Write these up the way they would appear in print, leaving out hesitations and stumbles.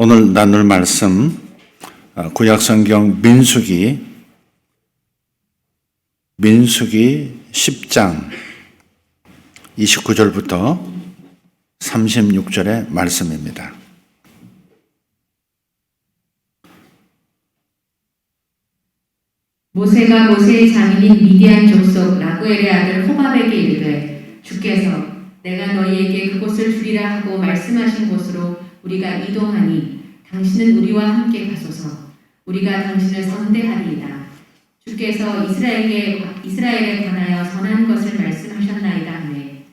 오늘 나눌 말씀 구약성경 민수기 10장 29절부터 36절의 말씀입니다. 모세가 모세의 장인인 미디안 족속 라구엘의 아들 호밥에게 이르되 주께서 내가 너희에게 그곳을 주리라 하고 말씀하신 곳으로 우리가 이동하니 당신은 우리와 함께 가소서. 우리가 당신을 선대하리이다. 주께서 이스라엘에 관하여 선한 것을 말씀하셨나이다 하네.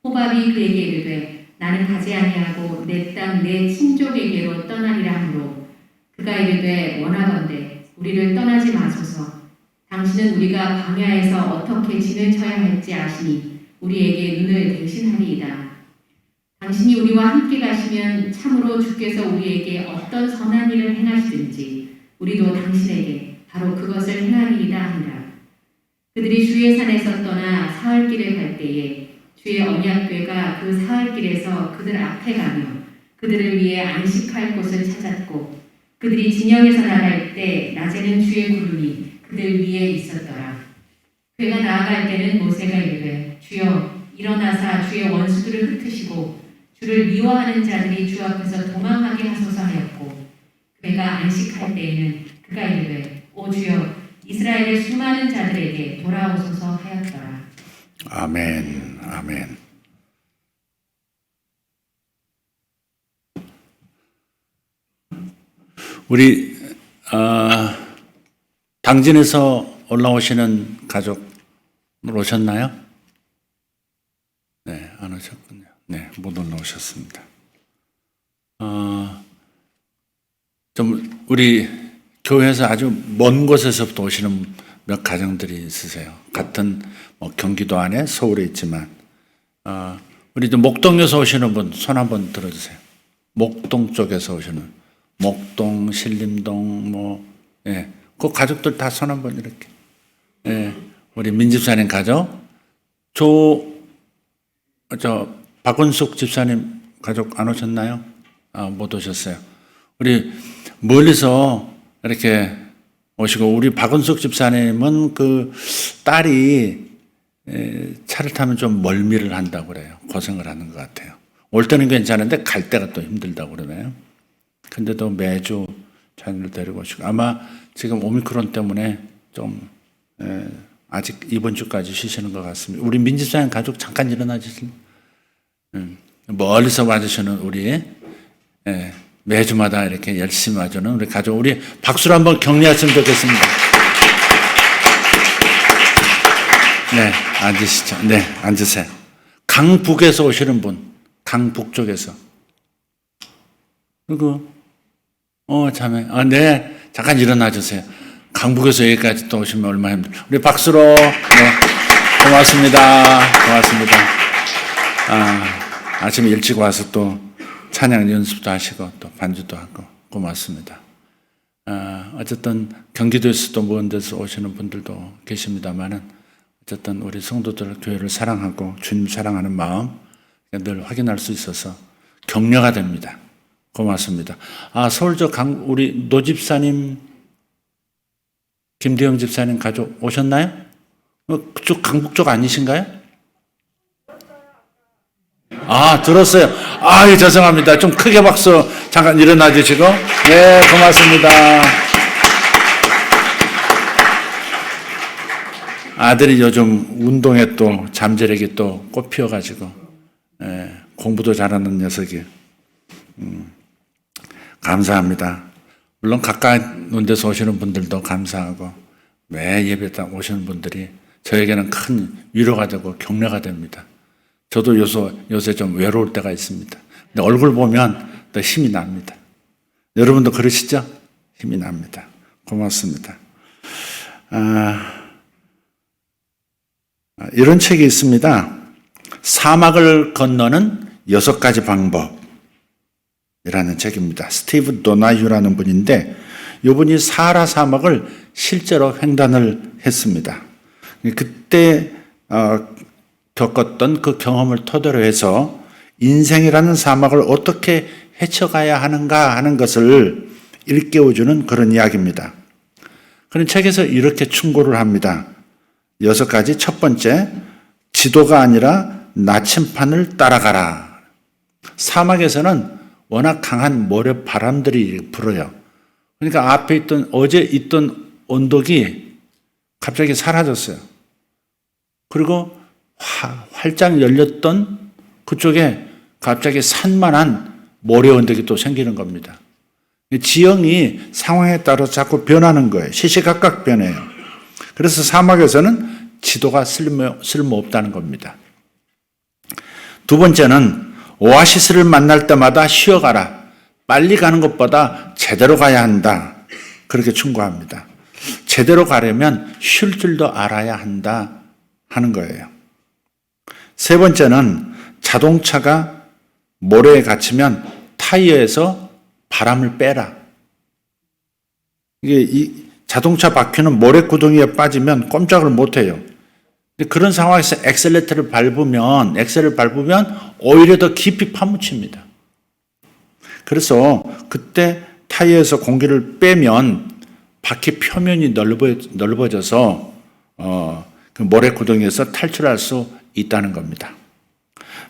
호밥이 그에게 이르되 나는 가지 아니하고 내 땅 내 친족에게로 떠나리라 하므로 그가 이르되 원하건대 우리를 떠나지 마소서. 당신은 우리가 광야에서 어떻게 진을 쳐야 할지 아시니 우리에게 눈을 대신하리이다. 당신이 우리와 함께 가시면 참으로 주께서 우리에게 어떤 선한 일을 행하시든지 우리도 당신에게 바로 그것을 행하리이다 하니라. 그들이 주의 산에서 떠나 사흘길을 갈 때에 주의 언약궤가 그 사흘길에서 그들 앞에 가며 그들을 위해 안식할 곳을 찾았고 그들이 진영에서 나갈 때 낮에는 주의 구름이 그들 위에 있었더라. 그가 나아갈 때는 모세가 이르되 주여 일어나사 주의 원수들을 흩으시고 주를 미워하는 자들이 주 앞에서 도망하게 하소서 하였고 그가 안식할 때에는 그가 이르되 오 주여 이스라엘의 수많은 자들에게 돌아오소서 하였더라. 아멘, 아멘. 우리 당진에서 올라오시는 가족 오셨나요? 네, 안 오셨군요. 네, 못 올라오셨습니다. 좀 우리 교회에서 아주 먼 곳에서부터 오시는 몇 가정들이 있으세요. 같은 경기도 안에 서울에 있지만 우리 좀 목동에서 오시는 분 손 한번 들어주세요. 목동 쪽에서 오시는 목동, 신림동 그 가족들 다 손 한번 이렇게. 우리 민집사님 가족, 박은숙 집사님 가족 안 오셨나요? 못 오셨어요. 우리 멀리서 이렇게 오시고, 우리 박은숙 집사님은 그 딸이 차를 타면 좀 멀미를 한다고 그래요. 고생을 하는 것 같아요. 올 때는 괜찮은데 갈 때가 또 힘들다고 그러네요. 근데도 매주 자녀를 데리고 오시고, 아마 지금 오미크론 때문에 좀 아직 이번 주까지 쉬시는 것 같습니다. 우리 민지사님 가족 잠깐 일어나 주실래요? 멀리서 와주시는 우리 매주마다 이렇게 열심히 와주는 우리 가족, 우리 박수로 한번 격려했으면 좋겠습니다. 네, 앉으시죠. 네, 앉으세요. 강북에서 오시는 분, 강북 쪽에서. 그리고 자매, 네, 잠깐 일어나 주세요. 강북에서 여기까지 또 오시면 얼마나 힘들어요. 우리 박수로, 네, 고맙습니다. 고맙습니다. 아침에 일찍 와서 또 찬양 연습도 하시고 또 반주도 하고 고맙습니다. 어쨌든 경기도에서도 먼 데서 오시는 분들도 계십니다만은 어쨌든 우리 성도들 교회를 사랑하고 주님 사랑하는 마음 늘 확인할 수 있어서 격려가 됩니다. 고맙습니다. 서울쪽 우리 노 집사님, 김대영 집사님 가족 오셨나요? 그쪽 강북 쪽 아니신가요? 들었어요. 죄송합니다. 좀 크게 박수 잠깐 일어나 주시고. 네, 고맙습니다. 아들이 요즘 운동에 또 잠재력이 또 꽃피어가지고 공부도 잘하는 녀석이. 감사합니다. 물론 가까이 온 데서 오시는 분들도 감사하고 매 예배 때 오시는 분들이 저에게는 큰 위로가 되고 격려가 됩니다. 저도 요새 좀 외로울 때가 있습니다. 근데 얼굴 보면 더 힘이 납니다. 여러분도 그러시죠? 힘이 납니다. 고맙습니다. 이런 책이 있습니다. 사막을 건너는 6가지 방법이라는 책입니다. 스티브 도나휴라는 분인데 이분이 사하라 사막을 실제로 횡단을 했습니다. 그때 겪었던 그 경험을 토대로 해서 인생이라는 사막을 어떻게 헤쳐가야 하는가 하는 것을 일깨워주는 그런 이야기입니다. 그런 책에서 이렇게 충고를 합니다. 6가지. 첫 번째, 지도가 아니라 나침판을 따라가라. 사막에서는 워낙 강한 모래바람들이 불어요. 그러니까 앞에 있던, 어제 있던 언덕이 갑자기 사라졌어요. 그리고 활짝 열렸던 그쪽에 갑자기 산만한 모래 언덕이 또 생기는 겁니다. 지형이 상황에 따라 자꾸 변하는 거예요. 시시각각 변해요. 그래서 사막에서는 지도가 쓸모없다는 겁니다. 두 번째는 오아시스를 만날 때마다 쉬어가라. 빨리 가는 것보다 제대로 가야 한다. 그렇게 충고합니다. 제대로 가려면 쉴 줄도 알아야 한다 하는 거예요. 세 번째는 자동차가 모래에 갇히면 타이어에서 바람을 빼라. 이게 이 자동차 바퀴는 모래구덩이에 빠지면 꼼짝을 못해요. 그런 상황에서 엑셀을 밟으면 오히려 더 깊이 파묻힙니다. 그래서 그때 타이어에서 공기를 빼면 바퀴 표면이 넓어져서 그 모래구덩이에서 탈출할 수 있다는 겁니다.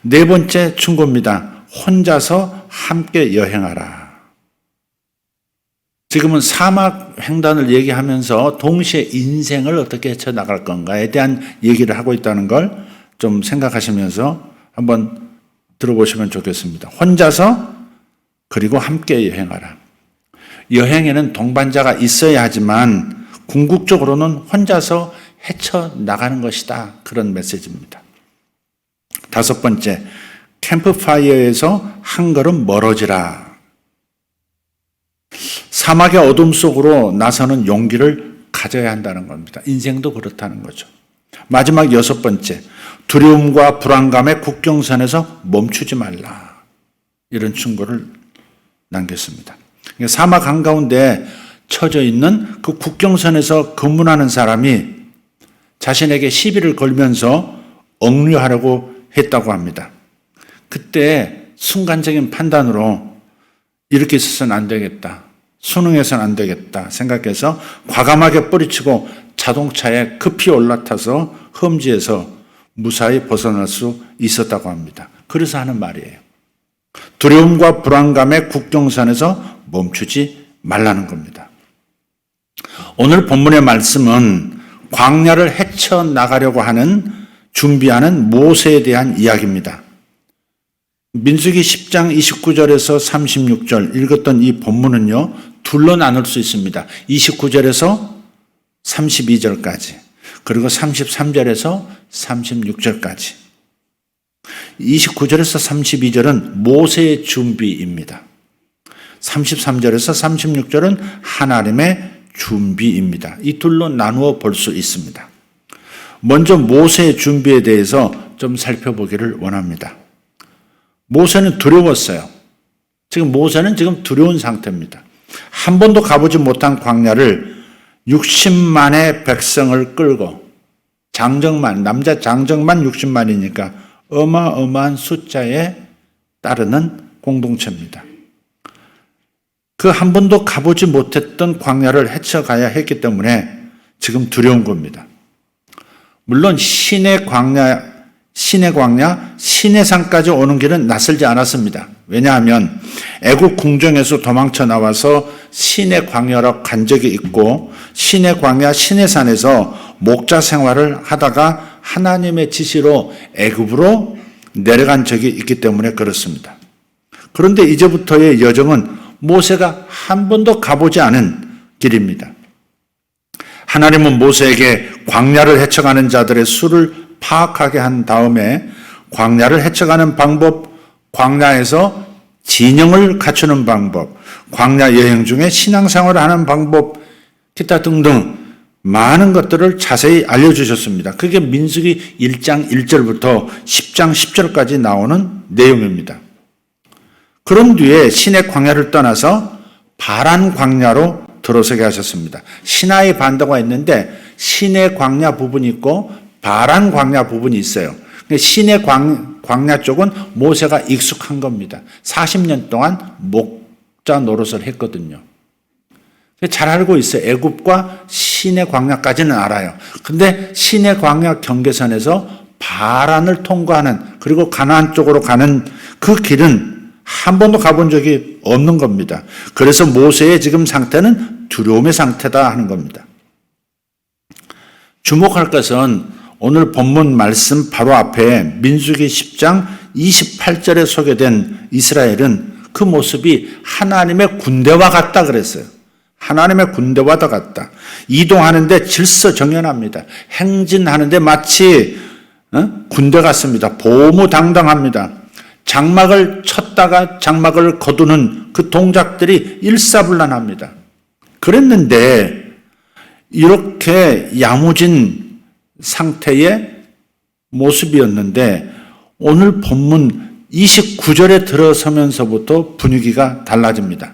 네 번째 충고입니다. 혼자서 함께 여행하라. 지금은 사막 횡단을 얘기하면서 동시에 인생을 어떻게 헤쳐나갈 건가에 대한 얘기를 하고 있다는 걸 좀 생각하시면서 한번 들어보시면 좋겠습니다. 혼자서 그리고 함께 여행하라. 여행에는 동반자가 있어야 하지만 궁극적으로는 혼자서 헤쳐나가는 것이다. 그런 메시지입니다. 다섯 번째, 캠프파이어에서 한 걸음 멀어지라. 사막의 어둠 속으로 나서는 용기를 가져야 한다는 겁니다. 인생도 그렇다는 거죠. 마지막 여섯 번째, 두려움과 불안감의 국경선에서 멈추지 말라. 이런 충고를 남겼습니다. 사막 한가운데 처져 있는 그 국경선에서 근무하는 사람이 자신에게 시비를 걸면서 억류하려고 했다고 합니다. 그때 순간적인 판단으로 이렇게 있어서는 안 되겠다. 순응해서는 안 되겠다 생각해서 과감하게 뿌리치고 자동차에 급히 올라타서 험지에서 무사히 벗어날 수 있었다고 합니다. 그래서 하는 말이에요. 두려움과 불안감의 국경선에서 멈추지 말라는 겁니다. 오늘 본문의 말씀은 광야를 헤쳐나가려고 준비하는 모세에 대한 이야기입니다. 민수기 10장 29절에서 36절 읽었던 이 본문은요, 둘로 나눌 수 있습니다. 29절에서 32절까지, 그리고 33절에서 36절까지. 29절에서 32절은 모세의 준비입니다. 33절에서 36절은 하나님의 준비입니다. 이 둘로 나누어 볼 수 있습니다. 먼저 모세의 준비에 대해서 좀 살펴보기를 원합니다. 모세는 두려웠어요. 모세는 지금 두려운 상태입니다. 한 번도 가보지 못한 광야를 60만의 백성을 끌고 남자 장정만 60만이니까 어마어마한 숫자에 따르는 공동체입니다. 그 한 번도 가보지 못했던 광야를 헤쳐가야 했기 때문에 지금 두려운 겁니다. 물론 신의 광야, 시내산까지 오는 길은 낯설지 않았습니다. 왜냐하면 애국 궁정에서 도망쳐 나와서 시내 광야로 간 적이 있고 시내 광야 시내산에서 목자 생활을 하다가 하나님의 지시로 애굽으로 내려간 적이 있기 때문에 그렇습니다. 그런데 이제부터의 여정은 모세가 한 번도 가보지 않은 길입니다. 하나님은 모세에게 광야를 헤쳐가는 자들의 수를 파악하게 한 다음에 광야를 헤쳐가는 방법, 광야에서 진영을 갖추는 방법, 광야 여행 중에 신앙생활을 하는 방법, 기타 등등 많은 것들을 자세히 알려주셨습니다. 그게 민수기 1장 1절부터 10장 10절까지 나오는 내용입니다. 그런 뒤에 신의 광야를 떠나서 바란 광야로 들어서게 하셨습니다. 시나이 반도가 있는데 신의 광야 부분이 있고 바란 광야 부분이 있어요. 시내 광야 쪽은 모세가 익숙한 겁니다. 40년 동안 목자 노릇을 했거든요. 잘 알고 있어요. 애굽과 시내 광야까지는 알아요. 근데 시내 광야 경계선에서 바란을 통과하는, 그리고 가나안 쪽으로 가는 그 길은 한 번도 가본 적이 없는 겁니다. 그래서 모세의 지금 상태는 두려움의 상태다 하는 겁니다. 주목할 것은 오늘 본문 말씀 바로 앞에 민수기 10장 28절에 소개된 이스라엘은 그 모습이 하나님의 군대와 같다 그랬어요. 하나님의 군대와도 같다. 이동하는데 질서정연합니다. 행진하는데 마치 군대 같습니다. 보무당당합니다. 장막을 쳤다가 장막을 거두는 그 동작들이 일사불란합니다. 그랬는데 이렇게 야무진 상태의 모습이었는데 오늘 본문 29절에 들어서면서부터 분위기가 달라집니다.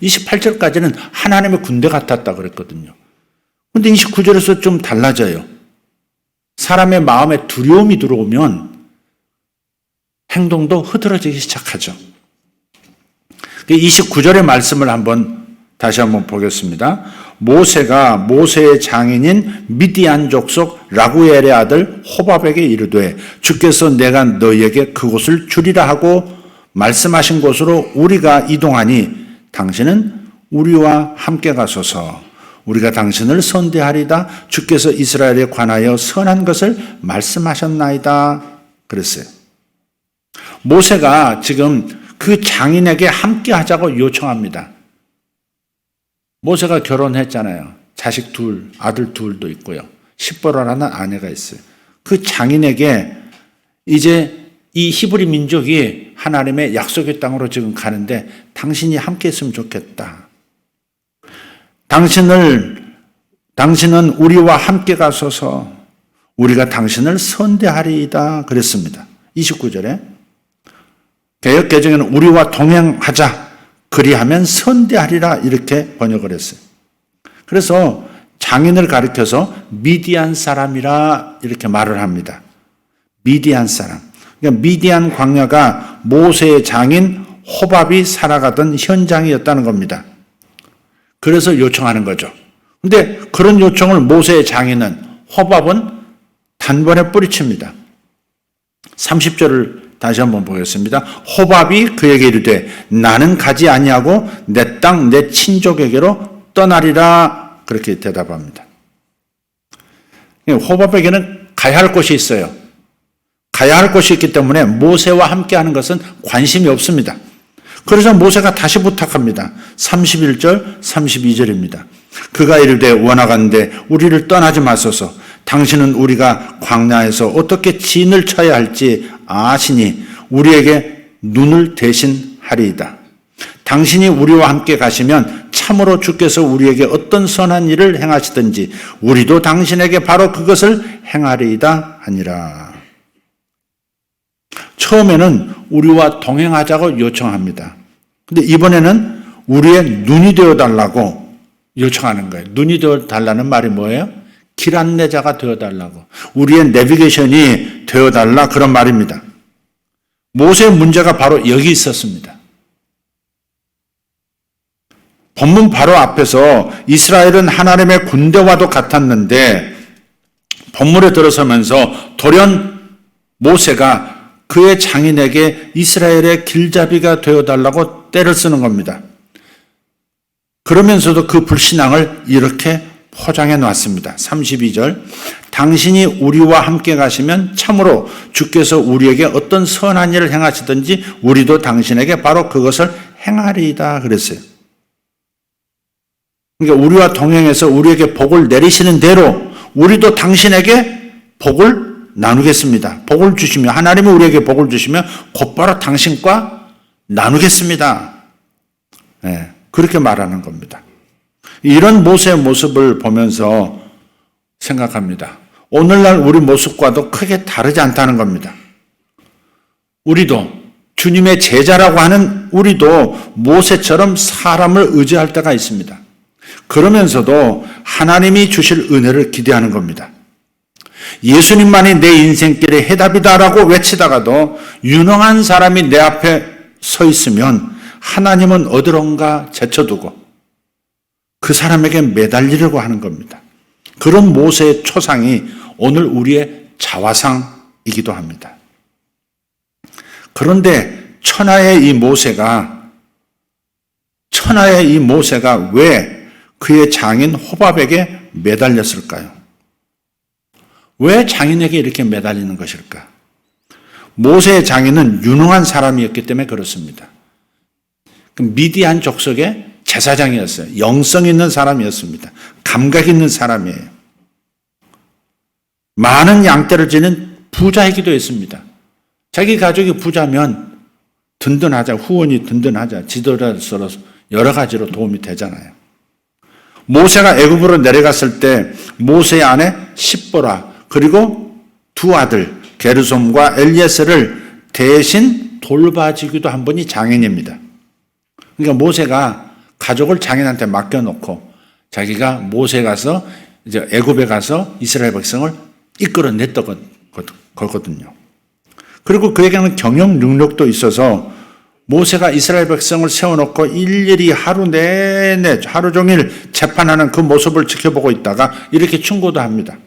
28절까지는 하나님의 군대 같았다 그랬거든요. 그런데 29절에서 좀 달라져요. 사람의 마음에 두려움이 들어오면 행동도 흐트러지기 시작하죠. 29절의 말씀을 다시 한번 보겠습니다. 모세가 모세의 장인인 미디안 족속 라구엘의 아들 호밥에게 이르되 주께서 내가 너희에게 그곳을 주리라 하고 말씀하신 곳으로 우리가 이동하니 당신은 우리와 함께 가소서. 우리가 당신을 선대하리다. 주께서 이스라엘에 관하여 선한 것을 말씀하셨나이다. 그랬어요. 모세가 지금 그 장인에게 함께 하자고 요청합니다. 모세가 결혼했잖아요. 자식 둘, 아들 둘도 있고요. 십보라라는 아내가 있어요. 그 장인에게 이제 이 히브리 민족이 하나님의 약속의 땅으로 지금 가는데 당신이 함께 했으면 좋겠다. 당신은 우리와 함께 가소서. 우리가 당신을 선대하리이다. 그랬습니다. 29절에. 개역개정에는 우리와 동행하자. 그리하면 선대하리라. 이렇게 번역을 했어요. 그래서 장인을 가리켜서 미디안 사람이라 이렇게 말을 합니다. 미디안 사람. 그러니까 미디안 광야가 모세의 장인 호밥이 살아가던 현장이었다는 겁니다. 그래서 요청하는 거죠. 그런데 그런 요청을 모세의 장인은 호밥은 단번에 뿌리칩니다. 30절을 다시 한번 보겠습니다. 호밥이 그에게 이르되 나는 가지 아니하고 내 땅 내 친족에게로 떠나리라. 그렇게 대답합니다. 호밥에게는 가야 할 곳이 있어요. 가야 할 곳이 있기 때문에 모세와 함께하는 것은 관심이 없습니다. 그래서 모세가 다시 부탁합니다. 31절, 32절입니다. 그가 이르되 원하건대 우리를 떠나지 마소서. 당신은 우리가 광야에서 어떻게 진을 쳐야 할지 아시니 우리에게 눈을 대신하리이다. 당신이 우리와 함께 가시면 참으로 주께서 우리에게 어떤 선한 일을 행하시든지 우리도 당신에게 바로 그것을 행하리이다 하니라. 처음에는 우리와 동행하자고 요청합니다. 근데 이번에는 우리의 눈이 되어달라고 요청하는 거예요. 눈이 되어달라는 말이 뭐예요? 길 안내자가 되어달라고. 우리의 내비게이션이 되어달라 그런 말입니다. 모세의 문제가 바로 여기 있었습니다. 본문 바로 앞에서 이스라엘은 하나님의 군대와도 같았는데 본문에 들어서면서 돌연 모세가 그의 장인에게 이스라엘의 길잡이가 되어달라고 떼를 쓰는 겁니다. 그러면서도 그 불신앙을 이렇게 포장해 놨습니다. 32절 당신이 우리와 함께 가시면 참으로 주께서 우리에게 어떤 선한 일을 행하시든지 우리도 당신에게 바로 그것을 행하리이다 그랬어요. 그러니까 우리와 동행해서 우리에게 복을 내리시는 대로 우리도 당신에게 복을 나누겠습니다. 복을 주시며 하나님이 우리에게 복을 주시면 곧바로 당신과 나누겠습니다. 네, 그렇게 말하는 겁니다. 이런 모세의 모습을 보면서 생각합니다. 오늘날 우리 모습과도 크게 다르지 않다는 겁니다. 우리도 주님의 제자라고 하는 우리도 모세처럼 사람을 의지할 때가 있습니다. 그러면서도 하나님이 주실 은혜를 기대하는 겁니다. 예수님만이 내 인생길의 해답이다라고 외치다가도 유능한 사람이 내 앞에 서 있으면 하나님은 어디론가 제쳐두고 그 사람에게 매달리려고 하는 겁니다. 그런 모세의 초상이 오늘 우리의 자화상이기도 합니다. 그런데 천하의 이 모세가 왜 그의 장인 호밥에게 매달렸을까요? 왜 장인에게 이렇게 매달리는 것일까? 모세의 장인은 유능한 사람이었기 때문에 그렇습니다. 미디안 족속의 제사장이었어요. 영성 있는 사람이었습니다. 감각 있는 사람이에요. 많은 양떼를 지닌 부자이기도 했습니다. 자기 가족이 부자면 든든하자, 후원이 든든하자, 지도자로서 여러 가지로 도움이 되잖아요. 모세가 애굽으로 내려갔을 때 모세의 아내 십보라 그리고 두 아들 게르솜과 엘리에스를 대신 돌봐주기도 한 분이 장인입니다. 그러니까 모세가 가족을 장인한테 맡겨놓고 자기가 모세에 가서 이제 애굽에 가서 이스라엘 백성을 이끌어냈던 거거든요. 그리고 그에게는 경영 능력도 있어서 모세가 이스라엘 백성을 세워놓고 일일이 하루 내내 하루 종일 재판하는 그 모습을 지켜보고 있다가 이렇게 충고도 합니다.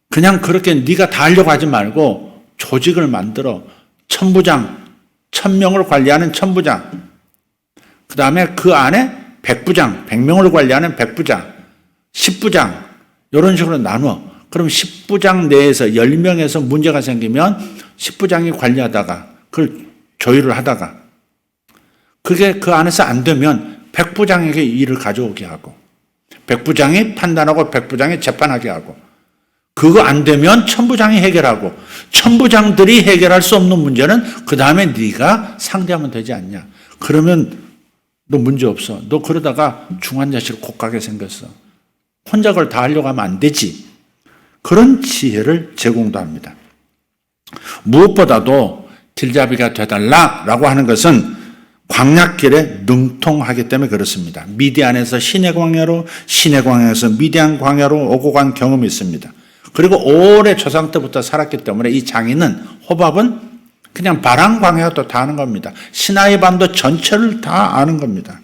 그냥 그렇게 네가 다 하려고 하지 말고 조직을 만들어 천부장, 1000명을 관리하는 천부장, 그 다음에 그 안에 백부장, 100명을 관리하는 백부장, 10부장 이런 식으로 나눠. 그럼 10부장 내에서 10명에서 문제가 생기면 10부장이 관리하다가 그걸 조율을 하다가 그게 그 안에서 안 되면 백부장에게 일을 가져오게 하고 백부장이 판단하고 백부장이 재판하게 하고 그거 안 되면 천부장이 해결하고 천부장들이 해결할 수 없는 문제는 그 다음에 네가 상대하면 되지 않냐. 그러면 너 문제 없어. 너 그러다가 중환자실 곧 가게 생겼어. 혼자 그걸 다 하려고 하면 안 되지. 그런 지혜를 제공도 합니다. 무엇보다도 길잡이가 되달라라고 하는 것은 광야길에 능통하기 때문에 그렇습니다. 미디안에서 시내 광야로, 시내 광야에서 미디안 광야로 오고 간 경험이 있습니다. 그리고 오래 조상 때부터 살았기 때문에 이 장인은 호밥은 그냥 바람 광야도 다 아는 겁니다. 시나이 반도 전체를 다 아는 겁니다.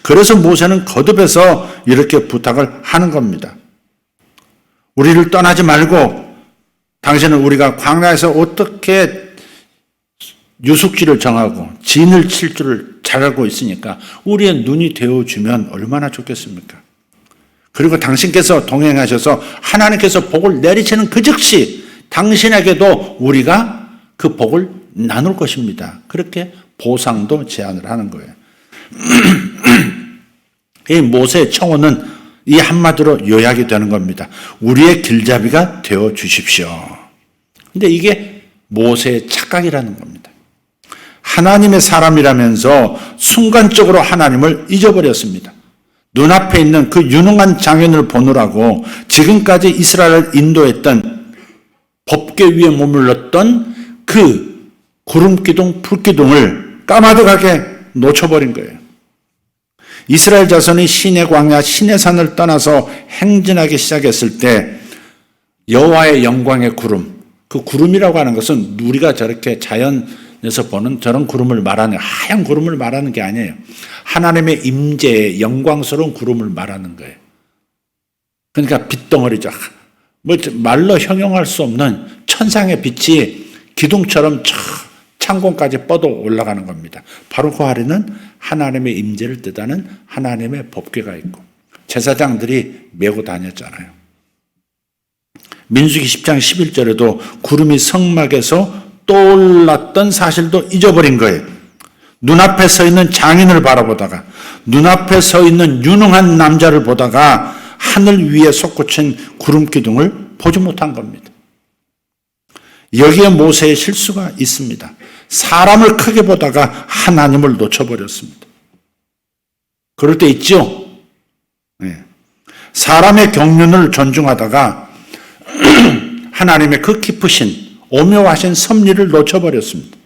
그래서 모세는 거듭해서 이렇게 부탁을 하는 겁니다. 우리를 떠나지 말고 당신은 우리가 광야에서 어떻게 유숙지를 정하고 진을 칠 줄을 잘 알고 있으니까 우리의 눈이 되어주면 얼마나 좋겠습니까? 그리고 당신께서 동행하셔서 하나님께서 복을 내리시는 그 즉시 당신에게도 우리가 그 복을 나눌 것입니다. 그렇게 보상도 제안을 하는 거예요. 이 모세의 청혼은 이 한마디로 요약이 되는 겁니다. 우리의 길잡이가 되어 주십시오. 근데 이게 모세의 착각이라는 겁니다. 하나님의 사람이라면서 순간적으로 하나님을 잊어버렸습니다. 눈앞에 있는 그 유능한 장인을 보느라고 지금까지 이스라엘을 인도했던 법궤 위에 머물렀던 그 구름기둥, 불기둥을 까마득하게 놓쳐버린 거예요. 이스라엘 자손이 시내 광야, 시내 산을 떠나서 행진하기 시작했을 때 여호와의 영광의 구름, 그 구름이라고 하는 것은 우리가 저렇게 자연에서 보는 저런 구름을 말하는, 하얀 구름을 말하는 게 아니에요. 하나님의 임재의 영광스러운 구름을 말하는 거예요. 그러니까 빛덩어리죠. 뭐 말로 형용할 수 없는 천상의 빛이 기둥처럼 창공까지 뻗어 올라가는 겁니다. 바로 그 아래는 하나님의 임재를 뜻하는 하나님의 법궤가 있고 제사장들이 메고 다녔잖아요. 민수기 10장 11절에도 구름이 성막에서 떠올랐던 사실도 잊어버린 거예요. 눈앞에 서 있는 장인을 바라보다가 눈앞에 서 있는 유능한 남자를 보다가 하늘 위에 솟구친 구름 기둥을 보지 못한 겁니다. 여기에 모세의 실수가 있습니다. 사람을 크게 보다가 하나님을 놓쳐버렸습니다. 그럴 때 있죠? 네. 사람의 경륜을 존중하다가 하나님의 그 깊으신 오묘하신 섭리를 놓쳐버렸습니다.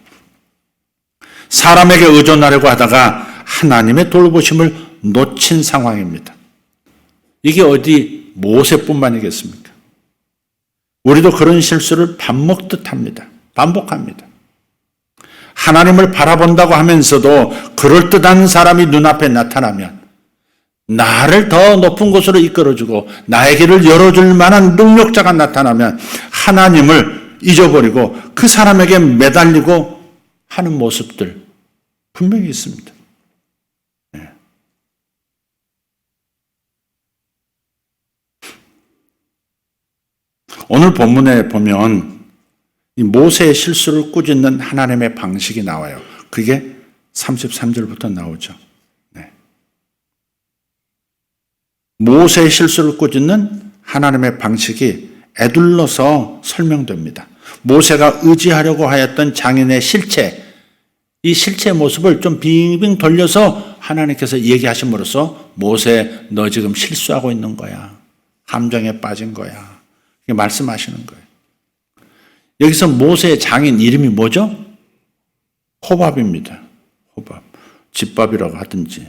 사람에게 의존하려고 하다가 하나님의 돌보심을 놓친 상황입니다. 이게 어디 모세뿐만이겠습니까? 우리도 그런 실수를 밥 먹듯 합니다. 반복합니다. 하나님을 바라본다고 하면서도 그럴듯한 사람이 눈앞에 나타나면 나를 더 높은 곳으로 이끌어주고 나의 길을 열어줄 만한 능력자가 나타나면 하나님을 잊어버리고 그 사람에게 매달리고 하는 모습들 분명히 있습니다. 오늘 본문에 보면 이 모세의 실수를 꾸짖는 하나님의 방식이 나와요. 그게 33절부터 나오죠. 네. 모세의 실수를 꾸짖는 하나님의 방식이 에둘러서 설명됩니다. 모세가 의지하려고 하였던 장인의 실체, 이 실체의 모습을 좀 빙빙 돌려서 하나님께서 얘기하심으로써 모세, 너 지금 실수하고 있는 거야. 함정에 빠진 거야. 이렇게 말씀하시는 거예요. 여기서 모세의 장인 이름이 뭐죠? 호밥입니다. 호밥. 집밥이라고 하든지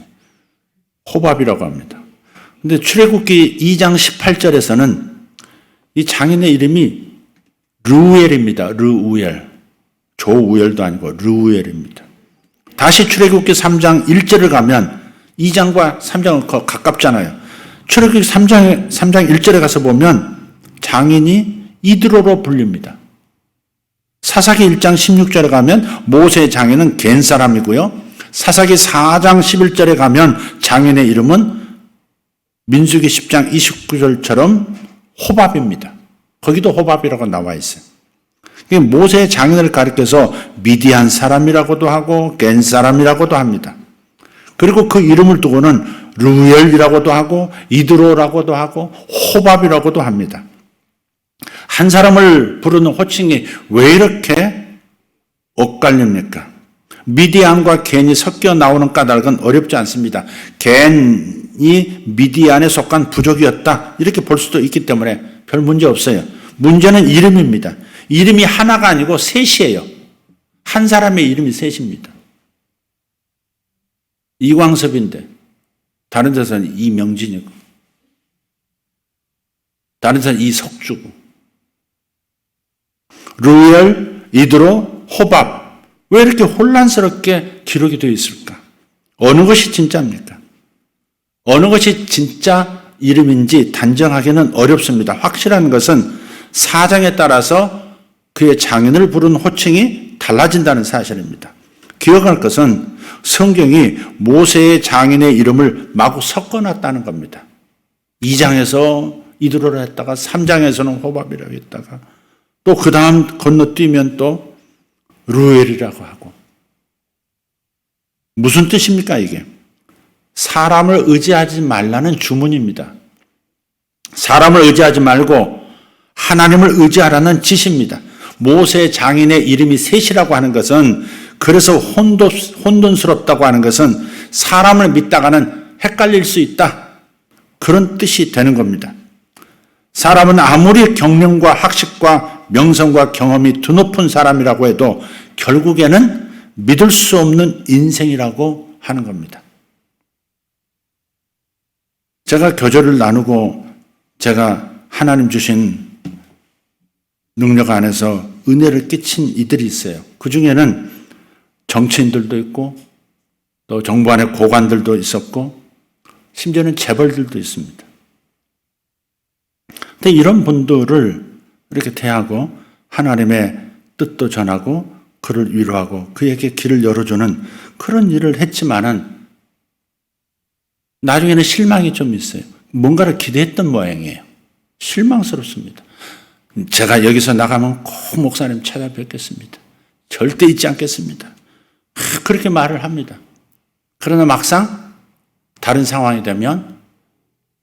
호밥이라고 합니다. 근데 출애굽기 2장 18절에서는 이 장인의 이름이 르우엘입니다. 르우엘. 조우엘도 아니고 르우엘입니다. 다시 출애굽기 3장 1절을 가면 2장과 3장은 가깝잖아요. 출애굽기 3장 1절에 가서 보면 장인이 이드로로 불립니다. 사사기 1장 16절에 가면 모세의 장인은 겐 사람이고요. 사사기 4장 11절에 가면 장인의 이름은 민수기 10장 29절처럼 호밥입니다. 거기도 호밥이라고 나와 있어요. 모세의 장인을 가리켜서 미디안 사람이라고도 하고 겐 사람이라고도 합니다. 그리고 그 이름을 두고는 루엘이라고도 하고 이드로라고도 하고 호밥이라고도 합니다. 한 사람을 부르는 호칭이 왜 이렇게 엇갈립니까? 미디안과 겐이 섞여 나오는 까닭은 어렵지 않습니다. 겐이 미디안에 속한 부족이었다 이렇게 볼 수도 있기 때문에 별 문제 없어요. 문제는 이름입니다. 이름이 하나가 아니고 셋이에요. 한 사람의 이름이 셋입니다. 이광섭인데 다른 데서는 이명진이고 다른 데서는 이석주고 루엘, 이드로, 호밥 왜 이렇게 혼란스럽게 기록이 되어 있을까? 어느 것이 진짜입니까? 어느 것이 진짜 이름인지 단정하기는 어렵습니다. 확실한 것은 사정에 따라서 그의 장인을 부른 호칭이 달라진다는 사실입니다. 기억할 것은 성경이 모세의 장인의 이름을 마구 섞어놨다는 겁니다. 2장에서 이드로라 했다가 3장에서는 호밥이라고 했다가 또 그 다음 건너뛰면 또 루엘이라고 하고 무슨 뜻입니까 이게? 사람을 의지하지 말라는 주문입니다. 사람을 의지하지 말고 하나님을 의지하라는 지시입니다. 모세 장인의 이름이 셋이라고 하는 것은 그래서 혼돈스럽다고 하는 것은 사람을 믿다가는 헷갈릴 수 있다. 그런 뜻이 되는 겁니다. 사람은 아무리 경륜과 학식과 명성과 경험이 드높은 사람이라고 해도 결국에는 믿을 수 없는 인생이라고 하는 겁니다. 제가 교제를 나누고 제가 하나님 주신 능력 안에서 은혜를 끼친 이들이 있어요. 그 중에는 정치인들도 있고 또 정부 안에 고관들도 있었고 심지어는 재벌들도 있습니다. 근데 이런 분들을 이렇게 대하고 하나님의 뜻도 전하고 그를 위로하고 그에게 길을 열어주는 그런 일을 했지만은 나중에는 실망이 좀 있어요. 뭔가를 기대했던 모양이에요. 실망스럽습니다. 제가 여기서 나가면 꼭 목사님 찾아뵙겠습니다. 절대 잊지 않겠습니다. 그렇게 말을 합니다. 그러나 막상 다른 상황이 되면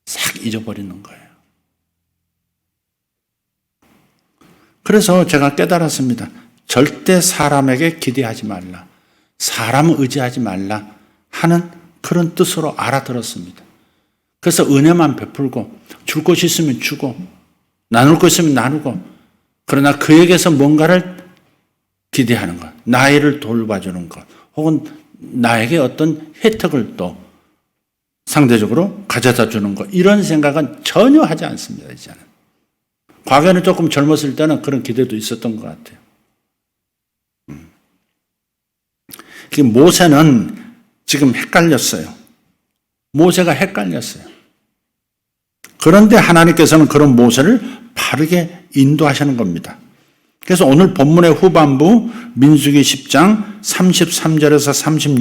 싹 잊어버리는 거예요. 그래서 제가 깨달았습니다. 절대 사람에게 기대하지 말라. 사람을 의지하지 말라 하는 그런 뜻으로 알아들었습니다. 그래서 은혜만 베풀고 줄 것이 있으면 주고 나눌 것 있으면 나누고 그러나 그에게서 뭔가를 기대하는 것, 나이를 돌봐주는 것 혹은 나에게 어떤 혜택을 또 상대적으로 가져다 주는 것 이런 생각은 전혀 하지 않습니다. 이제는. 과거에는 조금 젊었을 때는 그런 기대도 있었던 것 같아요. 모세는 지금 헷갈렸어요. 모세가 헷갈렸어요. 그런데 하나님께서는 그런 모세를 바르게 인도하시는 겁니다. 그래서 오늘 본문의 후반부 민수기 10장 33절에서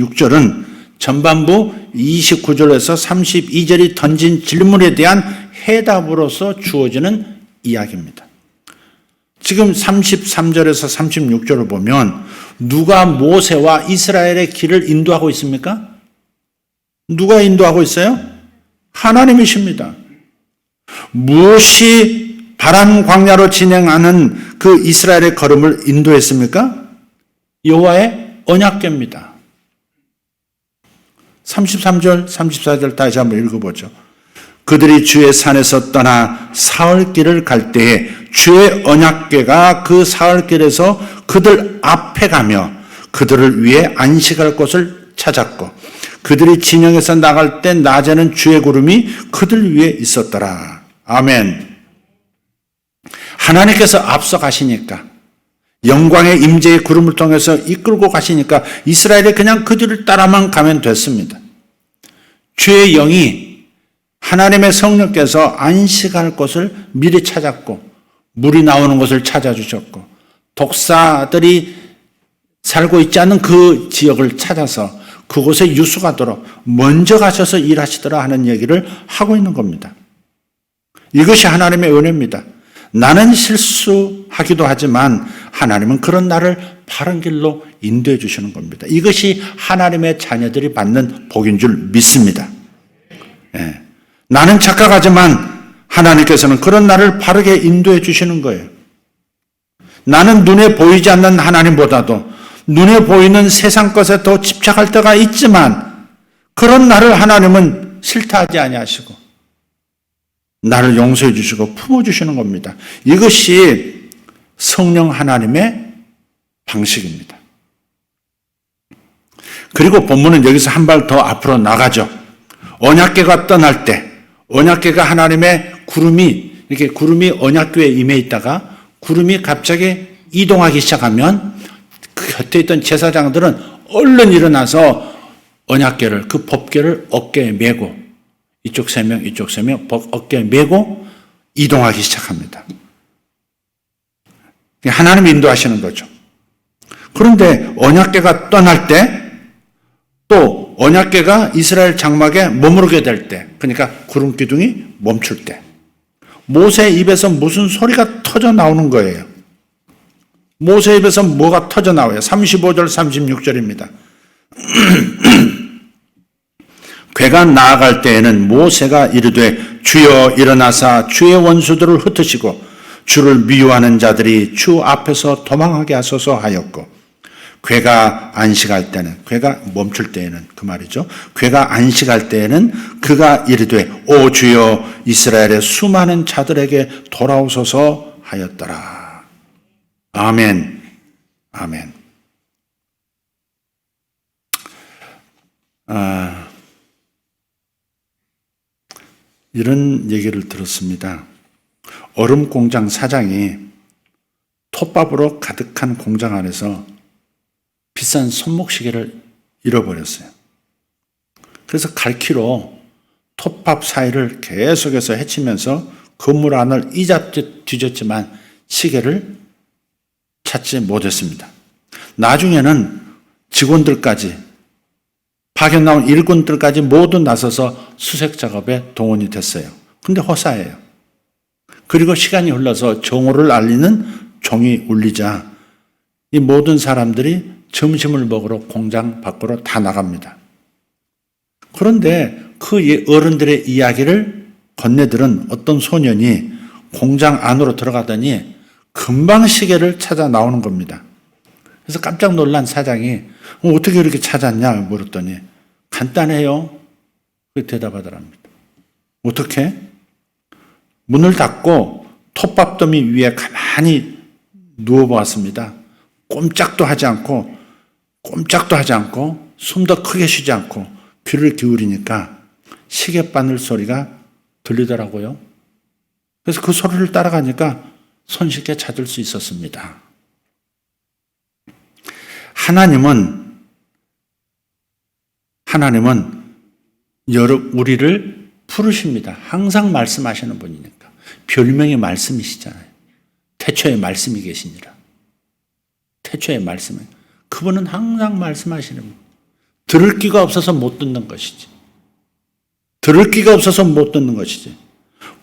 36절은 전반부 29절에서 32절이 던진 질문에 대한 해답으로서 주어지는 이야기입니다. 지금 33절에서 36절을 보면 누가 모세와 이스라엘의 길을 인도하고 있습니까? 누가 인도하고 있어요? 하나님이십니다. 무엇이 바람 광야로 진행하는 그 이스라엘의 걸음을 인도했습니까? 여호와의 언약궤입니다. 33절, 34절 다시 한번 읽어보죠. 그들이 주의 산에서 떠나 사흘길을 갈 때에 주의 언약궤가 그 사흘길에서 그들 앞에 가며 그들을 위해 안식할 곳을 찾았고 그들이 진영에서 나갈 때 낮에는 주의 구름이 그들 위에 있었더라. 아멘. 하나님께서 앞서 가시니까 영광의 임재의 구름을 통해서 이끌고 가시니까 이스라엘이 그냥 그 뒤를 따라만 가면 됐습니다. 주의 영이 하나님의 성령께서 안식할 곳을 미리 찾았고 물이 나오는 곳을 찾아주셨고 독사들이 살고 있지 않은 그 지역을 찾아서 그곳에 유수가도록 먼저 가셔서 일하시더라 하는 얘기를 하고 있는 겁니다. 이것이 하나님의 은혜입니다. 나는 실수하기도 하지만 하나님은 그런 나를 바른 길로 인도해 주시는 겁니다. 이것이 하나님의 자녀들이 받는 복인 줄 믿습니다. 예. 나는 착각하지만 하나님께서는 그런 나를 바르게 인도해 주시는 거예요. 나는 눈에 보이지 않는 하나님보다도 눈에 보이는 세상 것에 더 집착할 때가 있지만 그런 나를 하나님은 싫다하지 아니하시고 나를 용서해 주시고 품어주시는 겁니다. 이것이 성령 하나님의 방식입니다. 그리고 본문은 여기서 한 발 더 앞으로 나가죠. 언약궤가 떠날 때 언약궤가 하나님의 구름이 이렇게 구름이 언약궤에 임해 있다가 구름이 갑자기 이동하기 시작하면 그 곁에 있던 제사장들은 얼른 일어나서 언약궤를 그 법궤를 어깨에 메고 이쪽 3명 이쪽 3명 어깨에 메고 이동하기 시작합니다. 하나님이 인도하시는 거죠. 그런데 언약궤가 떠날 때 또 언약궤가 이스라엘 장막에 머무르게 될 때 그러니까 구름 기둥이 멈출 때 모세 입에서 무슨 소리가 터져 나오는 거예요. 모세 입에서 뭐가 터져 나와요? 35절 36절입니다. 궤가 나아갈 때에는 모세가 이르되 주여 일어나사 주의 원수들을 흩으시고 주를 미워하는 자들이 주 앞에서 도망하게 하소서 하였고 궤가 안식할 때는 궤가 멈출 때에는 그 말이죠. 궤가 안식할 때에는 그가 이르되 오 주여 이스라엘의 수많은 자들에게 돌아오소서 하였더라. 아멘. 아멘. 이런 얘기를 들었습니다. 얼음 공장 사장이 톱밥으로 가득한 공장 안에서 비싼 손목시계를 잃어버렸어요. 그래서 갈퀴로 톱밥 사이를 계속해서 헤치면서 건물 안을 이잡듯 뒤졌지만 시계를 찾지 못했습니다. 나중에는 직원들까지 파견 나온 일꾼들까지 모두 나서서 수색 작업에 동원이 됐어요. 근데 허사예요. 그리고 시간이 흘러서 정오를 알리는 종이 울리자 이 모든 사람들이 점심을 먹으러 공장 밖으로 다 나갑니다. 그런데 그 어른들의 이야기를 건네들은 어떤 소년이 공장 안으로 들어가더니 금방 시계를 찾아 나오는 겁니다. 그래서 깜짝 놀란 사장이 어떻게 이렇게 찾았냐 물었더니 간단해요. 그렇게 대답하더랍니다. 어떻게? 문을 닫고 톱밥더미 위에 가만히 누워보았습니다. 꼼짝도 하지 않고 숨도 크게 쉬지 않고 귀를 기울이니까 시계바늘 소리가 들리더라고요. 그래서 그 소리를 따라가니까 손쉽게 찾을 수 있었습니다. 하나님은 우리를 부르십니다. 항상 말씀하시는 분이니까. 별명이 말씀이시잖아요. 태초에 말씀이 계시니라. 태초에 말씀이. 그분은 항상 말씀하시는 분. 들을 귀가 없어서 못 듣는 것이지. 들을 귀가 없어서 못 듣는 것이지.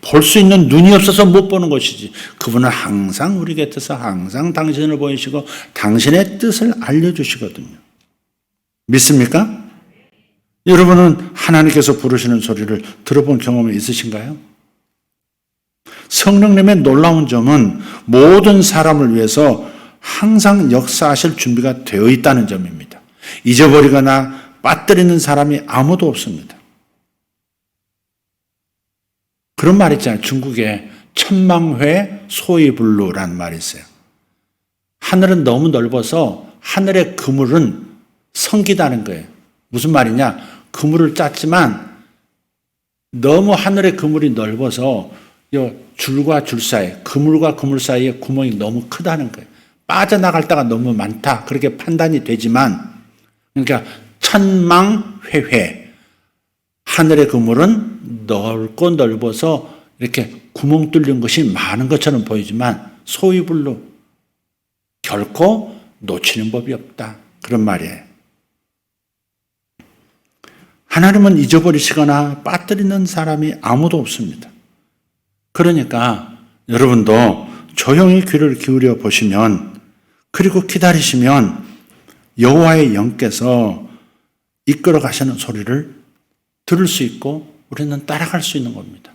볼 수 있는 눈이 없어서 못 보는 것이지. 그분은 항상 우리 곁에서 항상 당신을 보이시고 당신의 뜻을 알려주시거든요. 믿습니까? 여러분은 하나님께서 부르시는 소리를 들어본 경험이 있으신가요? 성령님의 놀라운 점은 모든 사람을 위해서 항상 역사하실 준비가 되어 있다는 점입니다. 잊어버리거나 빠뜨리는 사람이 아무도 없습니다. 그런 말 있잖아요. 중국에 천망회 소이불루라는 말이 있어요. 하늘은 너무 넓어서 하늘의 그물은 성기다는 거예요. 무슨 말이냐? 그물을 짰지만 너무 하늘의 그물이 넓어서 줄과 줄 사이, 그물과 그물 사이에 구멍이 너무 크다는 거예요. 빠져나갈 데가 너무 많다. 그렇게 판단이 되지만, 그러니까 천망회회. 하늘의 그물은 넓고 넓어서 이렇게 구멍 뚫린 것이 많은 것처럼 보이지만 소위불로 결코 놓치는 법이 없다. 그런 말이에요. 하나님은 잊어버리시거나 빠뜨리는 사람이 아무도 없습니다. 그러니까 여러분도 조용히 귀를 기울여 보시면, 그리고 기다리시면 여호와의 영께서 이끌어 가시는 소리를 들을 수 있고 우리는 따라갈 수 있는 겁니다.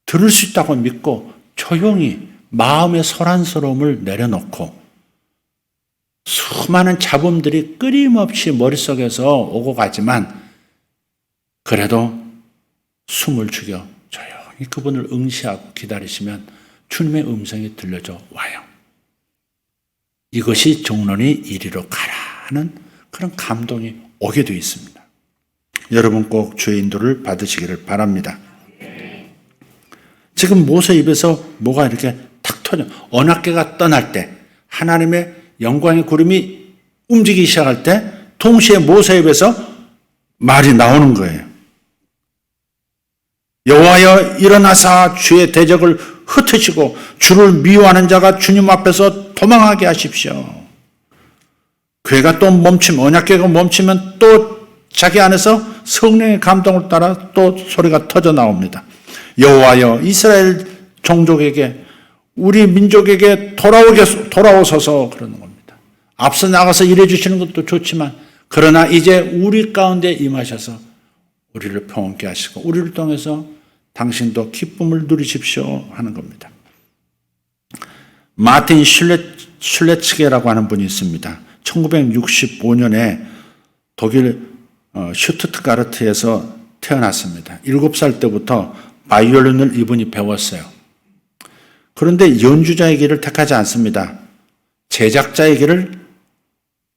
들을 수 있다고 믿고 조용히 마음의 소란스러움을 내려놓고 수많은 잡음들이 끊임없이 머릿속에서 오고 가지만 그래도 숨을 죽여 조용히 그분을 응시하고 기다리시면 주님의 음성이 들려져 와요. 이것이 종론이 이리로 가라는 그런 감동이 오게 되어 있습니다. 여러분 꼭 주의 인도를 받으시기를 바랍니다. 지금 모세 입에서 뭐가 이렇게 탁 터져. 언약궤가 떠날 때, 하나님의 영광의 구름이 움직이기 시작할 때 동시에 모세 입에서 말이 나오는 거예요. 여호와여 일어나사 주의 대적을 흩으시고 주를 미워하는 자가 주님 앞에서 도망하게 하십시오. 궤가 또 멈추면, 언약궤가 멈추면 또 자기 안에서 성령의 감동을 따라 또 소리가 터져 나옵니다. 여호와여 이스라엘 종족에게, 우리 민족에게 돌아오소서 그러는 겁니다. 앞서 나가서 일해 주시는 것도 좋지만 그러나 이제 우리 가운데 임하셔서 우리를 평온케 하시고 우리를 통해서 당신도 기쁨을 누리십시오 하는 겁니다. 마틴 슐레츠게라고 하는 분이 있습니다. 1965년에 독일 슈투트가르트에서 태어났습니다. 7살 때부터 바이올린을 이분이 배웠어요. 그런데 연주자의 길을 택하지 않습니다. 제작자의 길을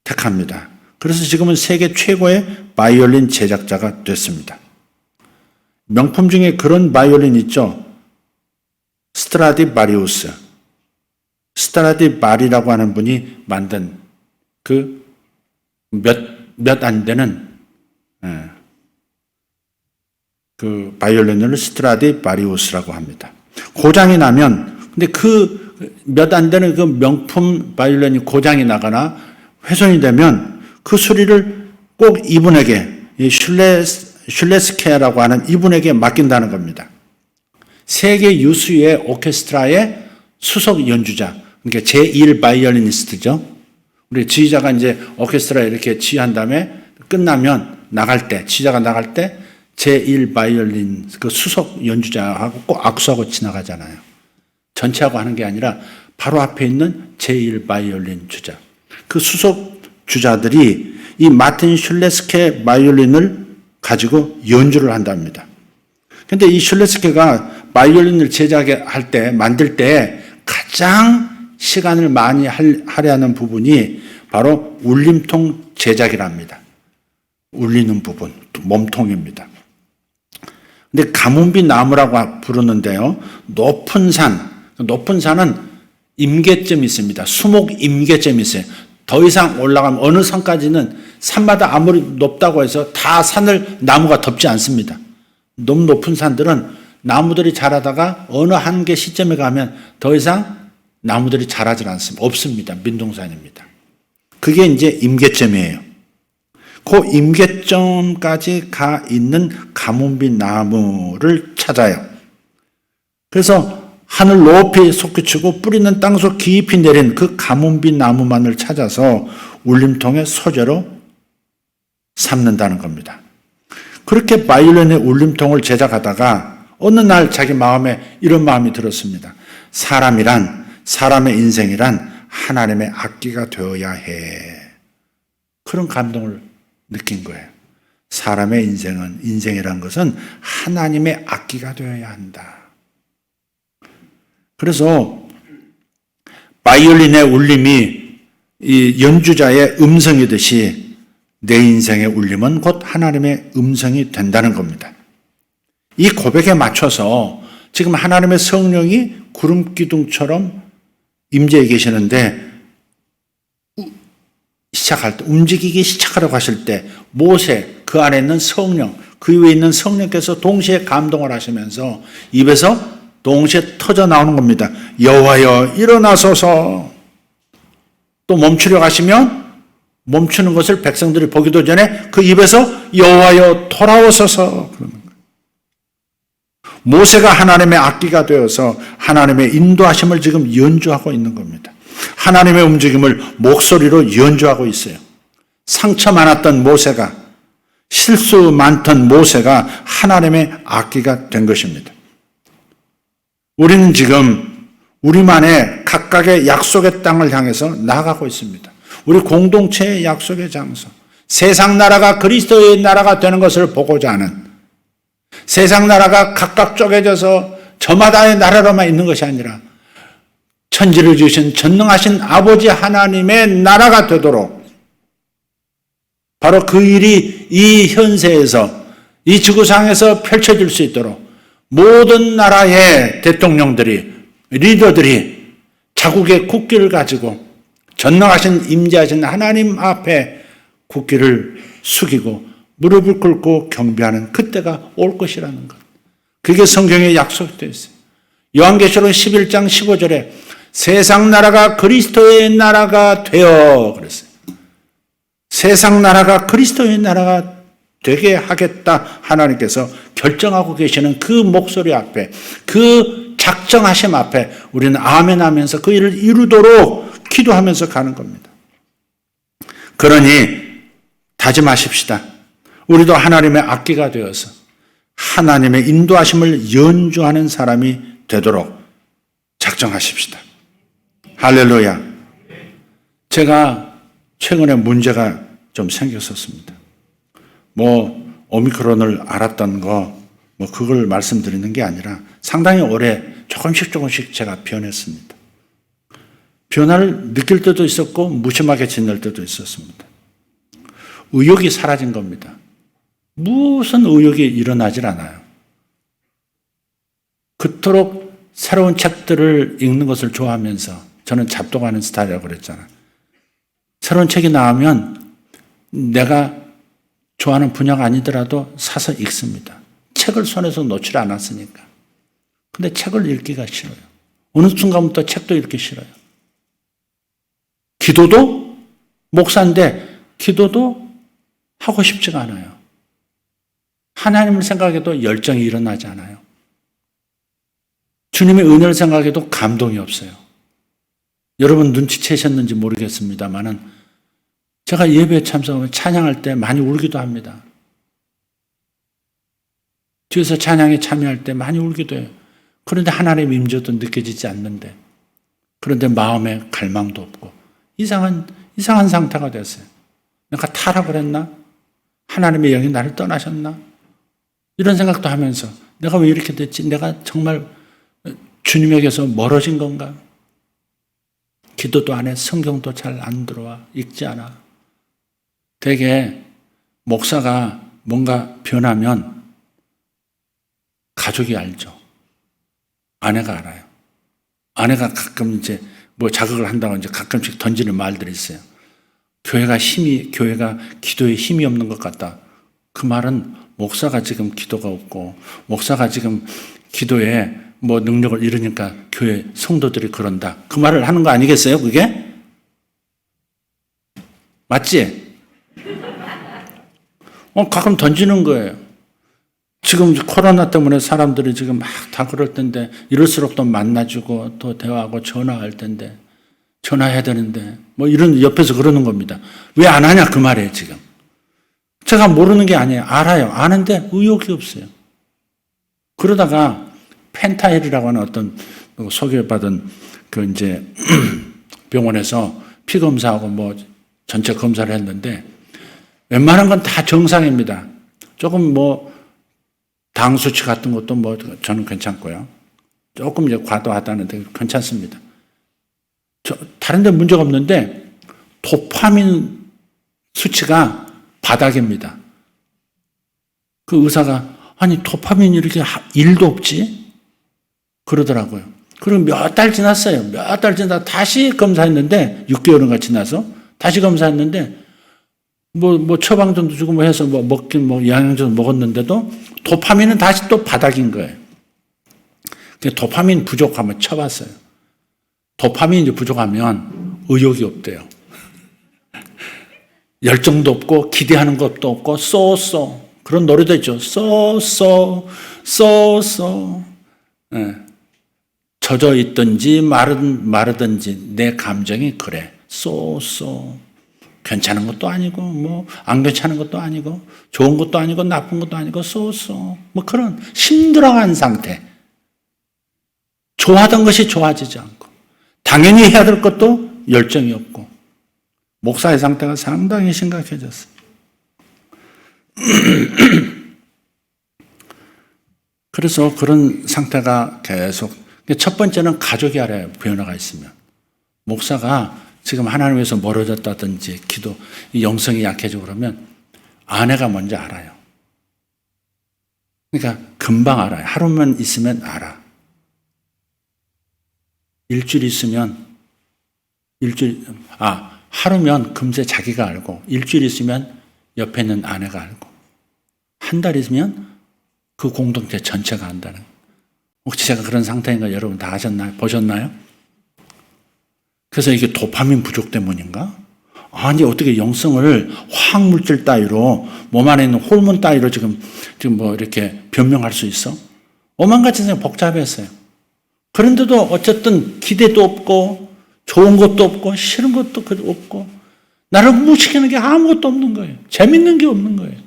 택합니다. 그래서 지금은 세계 최고의 바이올린 제작자가 됐습니다. 명품 중에 그런 바이올린 있죠. 스트라디바리우스. 스트라디바리라고 하는 분이 만든 그 몇 안 되는 그 바이올린을 스트라디바리우스라고 합니다. 고장이 나면, 근데 그 몇 안 되는 그 명품 바이올린이 고장이 나거나 훼손이 되면 그 소리를 꼭 이분에게, 슐레스케라고 하는 이분에게 맡긴다는 겁니다. 세계 유수의 오케스트라의 수석 연주자, 그러니까 제1 바이올리니스트죠. 우리 지휘자가 이제 오케스트라에 이렇게 지휘한 다음에 끝나면 지휘자가 나갈 때 제1 바이올린 그 수석 연주자하고 꼭 악수하고 지나가잖아요. 전체하고 하는 게 아니라 바로 앞에 있는 제1 바이올린 주자. 그 수석 주자들이 이 마틴 슐레스케 바이올린을 가지고 연주를 한답니다. 근데 이 슐레스케가 바이올린을 제작할 때, 만들 때 가장 시간을 많이 할애하는 부분이 바로 울림통 제작이랍니다. 울리는 부분, 몸통입니다. 근데 가뭄비 나무라고 부르는데요. 높은 산, 높은 산은 임계점이 있습니다. 수목 임계점이 있어요. 더 이상 올라가면 어느 산까지는 산마다 아무리 높다고 해서 다 산을 나무가 덮지 않습니다. 너무 높은 산들은 나무들이 자라다가 어느 한계 시점에 가면 더 이상 나무들이 자라질 않습니다. 없습니다. 민둥산입니다. 그게 이제 임계점이에요. 그 임계점까지 가 있는 가뭄비 나무를 찾아요. 그래서 하늘 높이 솟구치고 뿌리는 땅속 깊이 내린 그 가뭄비 나무만을 찾아서 울림통의 소재로 삼는다는 겁니다. 그렇게 바이올린의 울림통을 제작하다가 어느 날 자기 마음에 이런 마음이 들었습니다. 사람의 인생이란 하나님의 악기가 되어야 해. 그런 감동을 느낀 거예요. 사람의 인생이란 것은 하나님의 악기가 되어야 한다. 그래서 바이올린의 울림이 이 연주자의 음성이듯이 내 인생의 울림은 곧 하나님의 음성이 된다는 겁니다. 이 고백에 맞춰서 지금 하나님의 성령이 구름 기둥처럼 임재해 계시는데 시작할 때 움직이기 시작하려고 하실 때 모세 그 안에 있는 성령 그 위에 있는 성령께서 동시에 감동을 하시면서 입에서 동시에 터져 나오는 겁니다. 여호와여 일어나소서. 또 멈추려고 하시면 멈추는 것을 백성들이 보기도 전에 그 입에서 여호와여 돌아오소서. 모세가 하나님의 악기가 되어서 하나님의 인도하심을 지금 연주하고 있는 겁니다. 하나님의 움직임을 목소리로 연주하고 있어요. 상처 많았던 모세가 실수 많던 모세가 하나님의 악기가 된 것입니다. 우리는 지금 우리만의 각각의 약속의 땅을 향해서 나아가고 있습니다. 우리 공동체의 약속의 장소. 세상 나라가 그리스도의 나라가 되는 것을 보고자 하는 세상 나라가 각각 쪼개져서 저마다의 나라로만 있는 것이 아니라 천지를 지으신 전능하신 아버지 하나님의 나라가 되도록 바로 그 일이 이 현세에서 이 지구상에서 펼쳐질 수 있도록 모든 나라의 대통령들이 리더들이 자국의 국기를 가지고 전능하신 임재하신 하나님 앞에 국기를 숙이고 무릎을 꿇고 경배하는 그때가 올 것이라는 것. 그게 성경에 약속되어 있어요. 요한계시록 11장 15절에 세상 나라가 그리스도의 나라가 되어 그랬어요. 세상 나라가 그리스도의 나라가 되게 하겠다 하나님께서 결정하고 계시는 그 목소리 앞에 그 작정하심 앞에 우리는 아멘 하면서 그 일을 이루도록 기도하면서 가는 겁니다. 그러니 다짐하십시다. 우리도 하나님의 악기가 되어서 하나님의 인도하심을 연주하는 사람이 되도록 작정하십시다. 할렐루야. 제가 최근에 문제가 좀 생겼었습니다. 오미크론을 알았던 그걸 말씀드리는 게 아니라 상당히 오래 조금씩 제가 변했습니다. 변화를 느낄 때도 있었고 무심하게 지낼 때도 있었습니다. 의욕이 사라진 겁니다. 무슨 의욕이 일어나질 않아요. 그토록 새로운 책들을 읽는 것을 좋아하면서 저는 잡동하는 스타일이라고 그랬잖아요. 새로운 책이 나오면 내가 좋아하는 분야가 아니더라도 사서 읽습니다. 책을 손에서 놓지 않았으니까. 근데 책을 읽기가 싫어요. 어느 순간부터 책도 읽기 싫어요. 기도도 목사인데 기도도 하고 싶지가 않아요. 하나님을 생각해도 열정이 일어나지 않아요. 주님의 은혜를 생각해도 감동이 없어요. 여러분 눈치채셨는지 모르겠습니다만은 제가 예배에 참석하면 찬양할 때 많이 울기도 합니다. 뒤에서 찬양에 참여할 때 많이 울기도 해요. 그런데 하나님의 임재도 느껴지지 않는데 그런데 마음에 갈망도 없고 이상한 상태가 됐어요. 내가 타락을 했나? 하나님의 영이 나를 떠나셨나? 이런 생각도 하면서 내가 왜 이렇게 됐지? 내가 정말 주님에게서 멀어진 건가? 기도도 안 해. 성경도 잘 안 들어와. 읽지 않아. 되게 목사가 뭔가 변하면 가족이 알죠. 아내가 알아요. 아내가 가끔 이제 뭐 자극을 한다고 이제 가끔씩 던지는 말들이 있어요. 교회가 기도에 힘이 없는 것 같다. 그 말은 목사가 지금 기도가 없고, 목사가 지금 기도에 뭐 능력을 잃으니까 교회 성도들이 그런다. 그 말을 하는 거 아니겠어요, 그게? 맞지? 가끔 던지는 거예요. 지금 코로나 때문에 사람들이 지금 막 다 그럴 텐데, 이럴수록 또 만나주고 또 대화하고 전화할 텐데, 전화해야 되는데, 뭐 이런 옆에서 그러는 겁니다. 왜 안 하냐 그 말이에요, 지금. 제가 모르는 게 아니에요. 알아요. 아는데 의욕이 없어요. 그러다가 펜타일이라고 하는 어떤 소개받은 그 이제 병원에서 피 검사하고 뭐 전체 검사를 했는데, 웬만한 건 다 정상입니다. 조금 뭐 당 수치 같은 것도 뭐 저는 괜찮고요. 조금 이제 과도하다는데 괜찮습니다. 다른 데 문제가 없는데 도파민 수치가 바닥입니다. 그 의사가 아니 도파민이 이렇게 1도 없지? 그러더라고요. 그럼 몇 달 지났어요. 몇 달 지나서 다시 검사했는데 6개월인가 지나서 다시 검사했는데 뭐 처방전도 주고 뭐 해서 뭐 먹긴 뭐 영양제도 먹었는데도 도파민은 다시 또 바닥인 거예요. 도파민 부족하면 쳐봤어요. 도파민이 부족하면 의욕이 없대요. 열정도 없고 기대하는 것도 없고 쏘 그런 노래도 있죠. 쏘 젖어 있든지 마르든지 내 감정이 그래. 쏘 괜찮은 것도 아니고 뭐 안 괜찮은 것도 아니고 좋은 것도 아니고 나쁜 것도 아니고 뭐 그런 힘들어한 상태. 좋아하던 것이 좋아지지 않고 당연히 해야 될 것도 열정이 없고 목사의 상태가 상당히 심각해졌어요. 그래서 그런 상태가 계속, 첫 번째는 가족이 알아요. 변화가 있으면. 목사가 지금 하나님 위해서 멀어졌다든지 기도, 영성이 약해지고 그러면 아내가 먼저 알아요. 그러니까 금방 알아요. 하루만 있으면 알아. 하루면 금세 자기가 알고, 일주일 있으면 옆에 있는 아내가 알고, 한 달 있으면 그 공동체 전체가 안다는. 혹시 제가 그런 상태인 거 여러분 다 아셨나요? 보셨나요? 그래서 이게 도파민 부족 때문인가? 아니, 어떻게 영성을 화학물질 따위로, 몸 안에 있는 호르몬 따위로 지금 뭐 이렇게 변명할 수 있어? 오만가지 생각 복잡했어요. 그런데도 어쨌든 기대도 없고, 좋은 것도 없고, 싫은 것도 없고, 나를 무시하는 게 아무것도 없는 거예요. 재밌는 게 없는 거예요.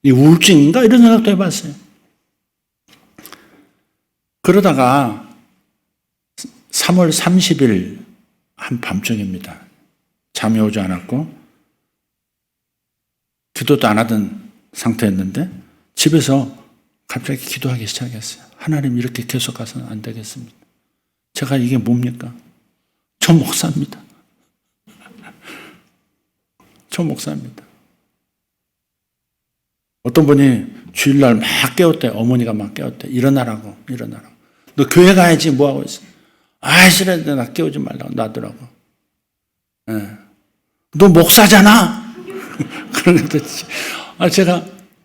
이 우울증인가? 이런 생각도 해봤어요. 그러다가 3월 30일 한밤중입니다. 잠이 오지 않았고 기도도 안 하던 상태였는데 집에서 갑자기 기도하기 시작했어요. 하나님, 이렇게 계속 가서는 안 되겠습니다. 제가 이게 뭡니까? 저 목사입니다. 저 목사입니다. 어떤 분이 주일날 막 깨웠대요. 어머니가 막 깨웠대. 일어나라고. 너 교회 가야지. 뭐하고 있어? 싫어. 나 깨우지 말라고. 놔두라고. 너 목사잖아. 그런 것도 제가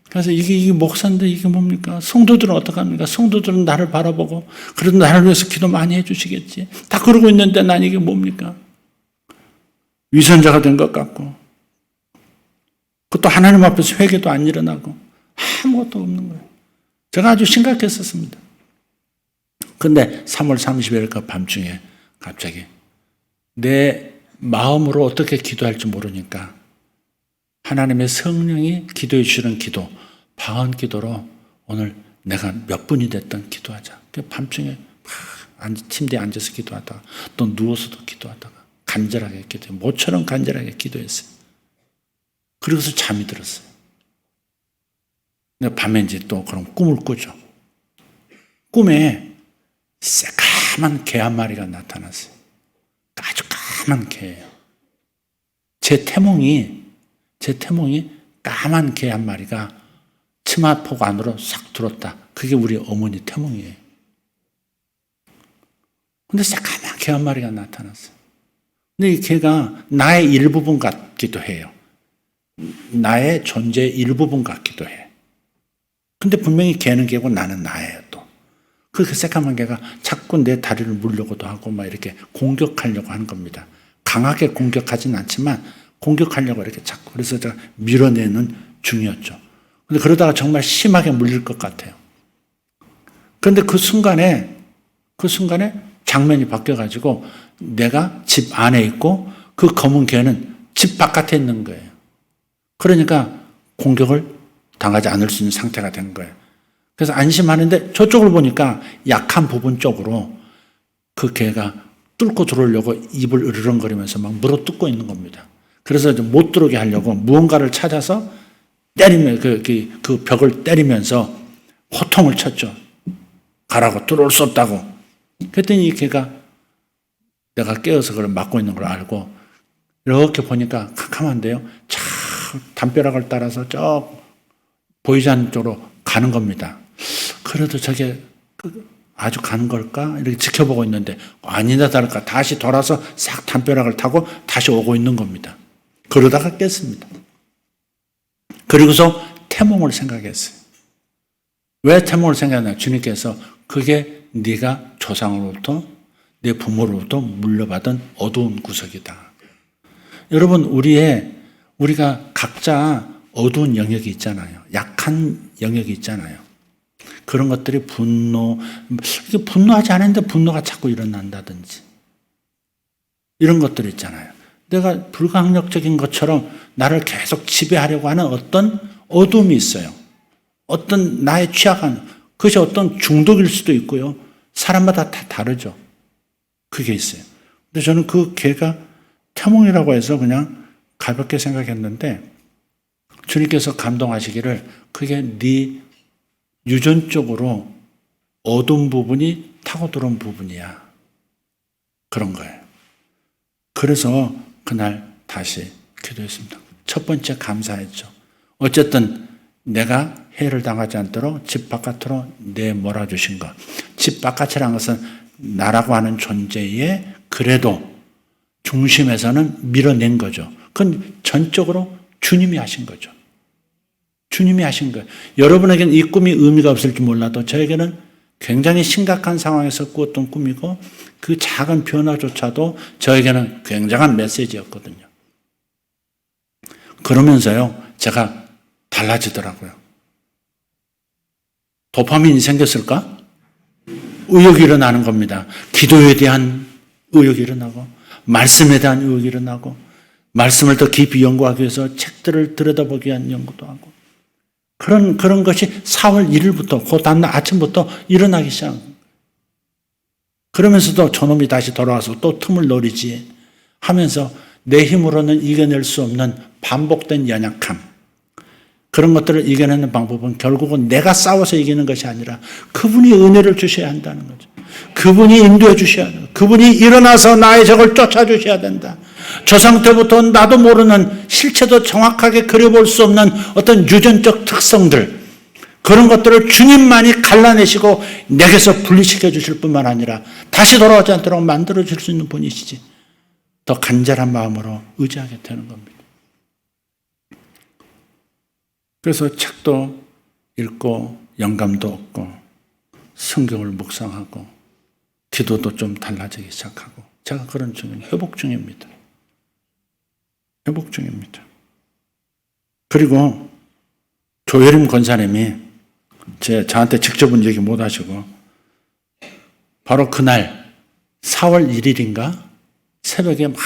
그래서 이게 목사인데 이게 뭡니까? 성도들은 어떡합니까? 성도들은 나를 바라보고 그래도 나를 위해서 기도 많이 해주시겠지. 다 그러고 있는데 난 이게 뭡니까? 위선자가 된 것 같고, 그것도 하나님 앞에서 회개도 안 일어나고 아무것도 없는 거예요. 제가 아주 심각했었습니다. 근데 3월 30일 그 밤중에 갑자기 내 마음으로 어떻게 기도할지 모르니까 하나님의 성령이 기도해 주시는 기도, 방언 기도로 오늘 내가 몇 분이 됐든 기도하자. 밤중에 침대에 앉아서 기도하다가 또 누워서도 기도하다가 간절하게 기도해요. 모처럼 간절하게 기도했어요. 그러고서 잠이 들었어요. 근데 밤에 이제 또 그럼 꿈을 꾸죠. 꿈에 새까만 개 한 마리가 나타났어요. 아주 까만 개예요. 제 태몽이 까만 개 한 마리가 치마폭 안으로 싹 들었다. 그게 우리 어머니 태몽이에요. 근데 새까만 개 한 마리가 나타났어요. 근데 이 개가 나의 일부분 같기도 해요. 나의 존재의 일부분 같기도 해. 근데 분명히 개는 개고 나는 나예요, 또. 그 새까만 개가 자꾸 내 다리를 물려고도 하고 막 이렇게 공격하려고 하는 겁니다. 강하게 공격하진 않지만 공격하려고 이렇게 자꾸. 그래서 제가 밀어내는 중이었죠. 근데 그러다가 정말 심하게 물릴 것 같아요. 그런데 그 순간에 장면이 바뀌어가지고 내가 집 안에 있고 그 검은 개는 집 바깥에 있는 거예요. 그러니까 공격을 당하지 않을 수 있는 상태가 된 거예요. 그래서 안심하는데 저쪽을 보니까 약한 부분 쪽으로 그 개가 뚫고 들어오려고 입을 으르렁거리면서 막 물어뜯고 있는 겁니다. 그래서 못 들어오게 하려고 무언가를 찾아서 때리면 그 벽을 때리면서 호통을 쳤죠. 가라고, 들어올 수 없다고. 그랬더니 이 개가 내가 깨어서 그걸 막고 있는 걸 알고 이렇게 보니까 캄캄한데요. 참 담벼락을 따라서 저 보이지 않는 쪽으로 가는 겁니다. 그래도 저게 아주 가는 걸까? 이렇게 지켜보고 있는데 아니다 다를까 다시 돌아서 싹 담벼락을 타고 다시 오고 있는 겁니다. 그러다가 깼습니다. 그리고서 태몽을 생각했어요. 왜 태몽을 생각했나? 주님께서 그게 네가 조상으로부터 내 부모로부터 물려받은 어두운 구석이다. 여러분 우리가 각자 어두운 영역이 있잖아요. 약한 영역이 있잖아요. 그런 것들이 분노하지 않았는데 분노가 자꾸 일어난다든지 이런 것들 있잖아요. 내가 불가항력적인 것처럼 나를 계속 지배하려고 하는 어떤 어둠이 있어요. 어떤 나의 취약한 그것이 어떤 중독일 수도 있고요. 사람마다 다 다르죠. 그게 있어요. 근데 저는 그 개가 태몽이라고 해서 그냥 가볍게 생각했는데 주님께서 감동하시기를 그게 네 유전적으로 어두운 부분이 타고 들어온 부분이야. 그런 거예요. 그래서 그날 다시 기도했습니다. 첫 번째 감사했죠. 어쨌든 내가 해를 당하지 않도록 집 바깥으로 내몰아 주신 것. 집 바깥이라는 것은 나라고 하는 존재의 그래도 중심에서는 밀어낸 거죠. 그건 전적으로 주님이 하신 거죠. 주님이 하신 거예요. 여러분에게는 이 꿈이 의미가 없을지 몰라도 저에게는 굉장히 심각한 상황에서 꾸었던 꿈이고 그 작은 변화조차도 저에게는 굉장한 메시지였거든요. 그러면서요, 제가 달라지더라고요. 도파민이 생겼을까? 의욕이 일어나는 겁니다. 기도에 대한 의욕이 일어나고 말씀에 대한 의욕이 일어나고 말씀을 더 깊이 연구하기 위해서 책들을 들여다보기 위한 연구도 하고 그런 것이 4월 1일부터 그 다음날 아침부터 일어나기 시작합니다. 그러면서도 저놈이 다시 돌아와서 또 틈을 노리지 하면서 내 힘으로는 이겨낼 수 없는 반복된 연약함 그런 것들을 이겨내는 방법은 결국은 내가 싸워서 이기는 것이 아니라 그분이 은혜를 주셔야 한다는 거죠. 그분이 인도해 주셔야 한다. 그분이 일어나서 나의 적을 쫓아주셔야 된다. 저 상태부터 나도 모르는 실체도 정확하게 그려볼 수 없는 어떤 유전적 특성들 그런 것들을 주님만이 갈라내시고 내게서 분리시켜 주실 뿐만 아니라 다시 돌아오지 않도록 만들어 줄 수 있는 분이시지. 더 간절한 마음으로 의지하게 되는 겁니다. 그래서 책도 읽고 영감도 얻고 성경을 묵상하고 기도도 좀 달라지기 시작하고 제가 그런 중입니다. 회복 중입니다. 회복 중입니다. 그리고 조혜림 권사님이 저한테 직접은 얘기 못 하시고 바로 그날 4월 1일인가 새벽에 막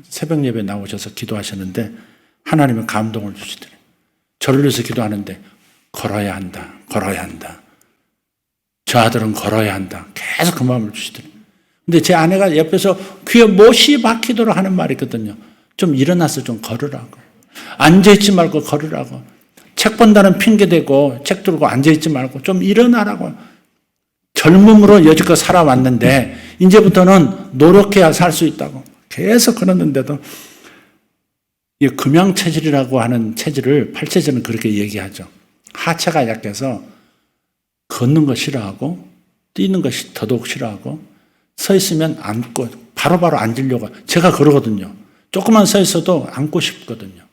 새벽 예배 나오셔서 기도하셨는데 하나님의 감동을 주시더래요. 저를 위해서 기도하는데 걸어야 한다. 걸어야 한다. 저 아들은 걸어야 한다. 계속 그 마음을 주시더래요. 근데 제 아내가 옆에서 귀에 못이 박히도록 하는 말이 있거든요. 좀 일어나서 좀 걸으라고. 앉아있지 말고 걸으라고. 책 본다는 핑계대고 책 들고 앉아있지 말고 좀 일어나라고. 젊음으로 여지껏 살아왔는데 이제부터는 노력해야 살 수 있다고. 계속 그러는데도 이 금양체질이라고 하는 체질을 팔체질은 그렇게 얘기하죠. 하체가 약해서 걷는 거 싫어하고 뛰는 것이 더더욱 싫어하고 서 있으면 앉고 바로바로 앉으려고. 제가 그러거든요. 조금만 서 있어도 앉고 싶거든요.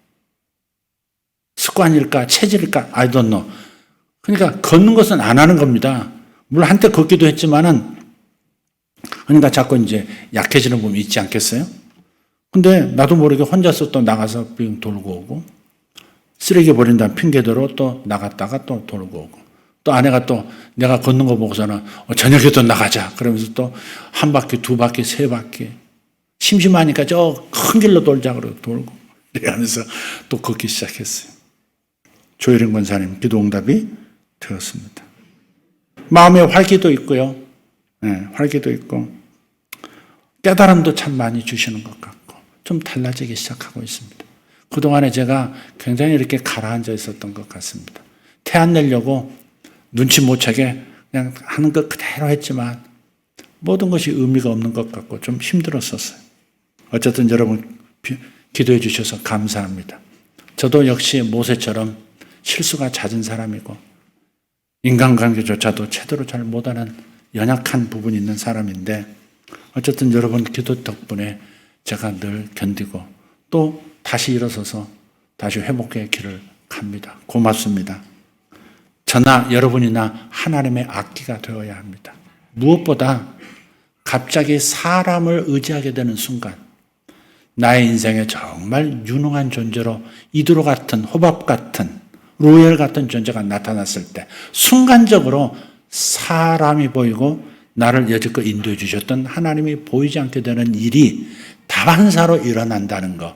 습관일까 체질일까 I don't know. 그러니까 걷는 것은 안 하는 겁니다. 물론 한때 걷기도 했지만은 그러니까 자꾸 이제 약해지는 부분이 있지 않겠어요? 근데 나도 모르게 혼자서 또 나가서 빙 돌고 오고 쓰레기 버린다는 핑계대로 또 나갔다가 또 돌고 오고 또 아내가 또 내가 걷는 거 보고서는 저녁에 또 나가자 그러면서 또 한 바퀴 두 바퀴 세 바퀴 심심하니까 저 큰 길로 돌자 그러고 돌고 이러면서 또 걷기 시작했어요. 조혜린 권사님 기도 응답이 되었습니다. 마음에 활기도 있고요. 네, 활기도 있고 깨달음도 참 많이 주시는 것 같고 좀 달라지기 시작하고 있습니다. 그동안에 제가 굉장히 이렇게 가라앉아 있었던 것 같습니다. 태 안 내려고 눈치 못 채게 그냥 하는 것 그대로 했지만 모든 것이 의미가 없는 것 같고 좀 힘들었었어요. 어쨌든 여러분 기도해 주셔서 감사합니다. 저도 역시 모세처럼 실수가 잦은 사람이고 인간관계조차도 제대로 잘 못하는 연약한 부분이 있는 사람인데 어쨌든 여러분 기도 덕분에 제가 늘 견디고 또 다시 일어서서 다시 회복의 길을 갑니다. 고맙습니다. 저나 여러분이나 하나님의 악기가 되어야 합니다. 무엇보다 갑자기 사람을 의지하게 되는 순간 나의 인생에 정말 유능한 존재로 이드로 같은 호밥 같은 로엘 같은 존재가 나타났을 때 순간적으로 사람이 보이고 나를 여지껏 인도해 주셨던 하나님이 보이지 않게 되는 일이 다반사로 일어난다는 것.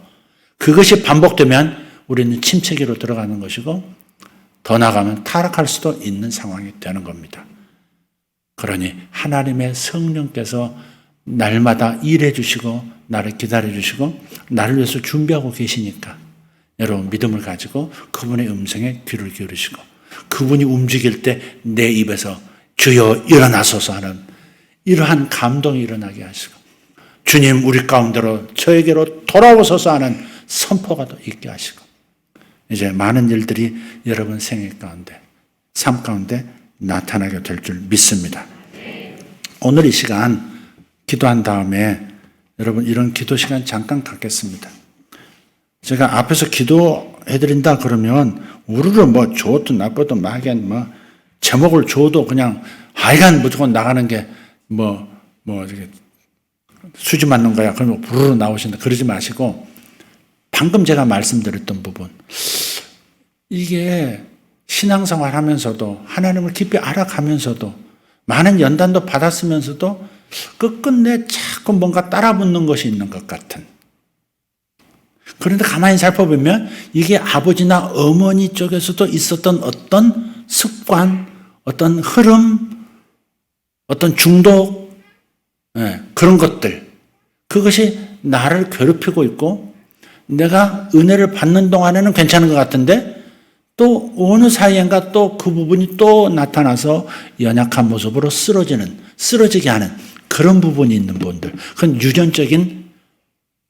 그것이 반복되면 우리는 침체기로 들어가는 것이고 더 나아가면 타락할 수도 있는 상황이 되는 겁니다. 그러니 하나님의 성령께서 날마다 일해 주시고 나를 기다려 주시고 나를 위해서 준비하고 계시니까 여러분 믿음을 가지고 그분의 음성에 귀를 기울이시고 그분이 움직일 때 내 입에서 주여 일어나소서 하는 이러한 감동이 일어나게 하시고 주님 우리 가운데로 저에게로 돌아오소서 하는 선포가 더 있게 하시고 이제 많은 일들이 여러분 생애 가운데 삶 가운데 나타나게 될 줄 믿습니다. 오늘 이 시간 기도한 다음에 여러분 이런 기도 시간 잠깐 갖겠습니다. 제가 앞에서 기도해드린다 그러면 우르르 뭐 좋든 나쁘든 막연 뭐 제목을 줘도 그냥 하여간 무조건 나가는 게 뭐 수지 맞는 거야. 그러면 부르르 나오신다. 그러지 마시고 방금 제가 말씀드렸던 부분 이게 신앙생활 하면서도 하나님을 깊이 알아가면서도 많은 연단도 받았으면서도 끝끝내 자꾸 뭔가 따라붙는 것이 있는 것 같은 그런데 가만히 살펴보면 이게 아버지나 어머니 쪽에서도 있었던 어떤 습관, 어떤 흐름, 어떤 중독, 그런 것들. 그것이 나를 괴롭히고 있고 내가 은혜를 받는 동안에는 괜찮은 것 같은데 또 어느 사이엔가 또 그 부분이 또 나타나서 연약한 모습으로 쓰러지게 하는 그런 부분이 있는 분들. 그건 유전적인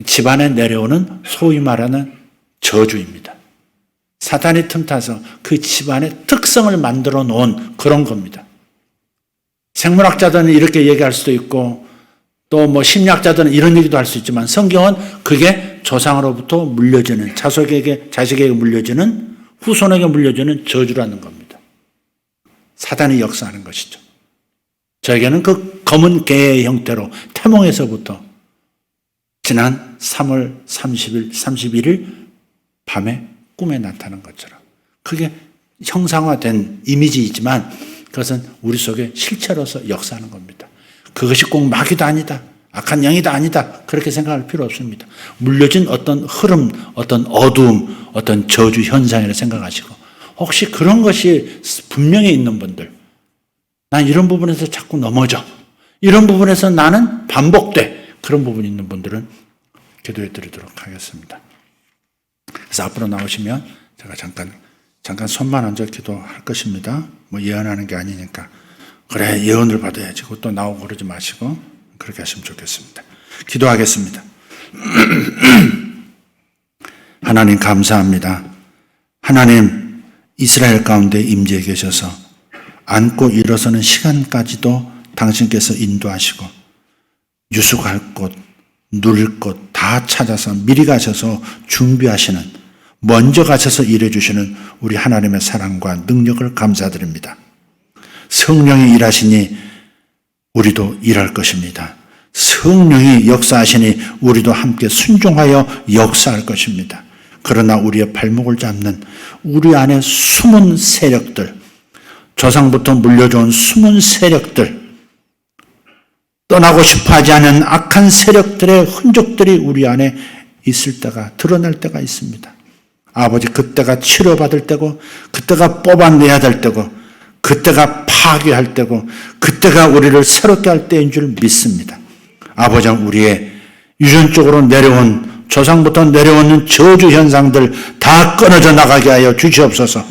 집안에 내려오는 소위 말하는 저주입니다. 사탄이 틈타서 그 집안의 특성을 만들어 놓은 그런 겁니다. 생물학자들은 이렇게 얘기할 수도 있고 또 뭐 심리학자들은 이런 얘기도 할 수 있지만 성경은 그게 조상으로부터 물려지는 자식에게 물려지는 후손에게 물려지는 저주라는 겁니다. 사단이 역사하는 것이죠. 저에게는 그 검은 개의 형태로 태몽에서부터 지난 3월 31일 밤에 꿈에 나타난 것처럼 그게 형상화된 이미지이지만 그것은 우리 속에 실체로서 역사하는 겁니다. 그것이 꼭 마귀도 아니다. 악한 영이다 아니다. 그렇게 생각할 필요 없습니다. 물려진 어떤 흐름, 어떤 어두움, 어떤 저주 현상이라 생각하시고 혹시 그런 것이 분명히 있는 분들 난 이런 부분에서 자꾸 넘어져. 이런 부분에서 나는 반복돼. 그런 부분이 있는 분들은 기도해 드리도록 하겠습니다. 그래서 앞으로 나오시면 제가 잠깐 손만 얹어 기도할 것입니다. 뭐 예언하는 게 아니니까. 그래 예언을 받아야지. 그것도 나오고 그러지 마시고 그렇게 하시면 좋겠습니다. 기도하겠습니다. 하나님 감사합니다. 하나님 이스라엘 가운데 임재해 계셔서 앉고 일어서는 시간까지도 당신께서 인도하시고 유숙할 곳, 누릴 곳 다 찾아서 미리 가셔서 준비하시는, 먼저 가셔서 일해주시는 우리 하나님의 사랑과 능력을 감사드립니다. 성령이 일하시니 우리도 일할 것입니다. 성령이 역사하시니 우리도 함께 순종하여 역사할 것입니다. 그러나 우리의 발목을 잡는 우리 안에 숨은 세력들, 조상부터 물려준 숨은 세력들, 떠나고 싶어하지 않은 악한 세력들의 흔적들이 우리 안에 있을 때가, 드러날 때가 있습니다. 아버지, 그때가 치료받을 때고, 그때가 뽑아내야 될 때고, 그때가 파괴할 때고, 그때가 우리를 새롭게 할 때인 줄 믿습니다. 아버지, 우리의 유전적으로 내려온, 조상부터 내려오는 저주 현상들 다 끊어져 나가게 하여 주시옵소서.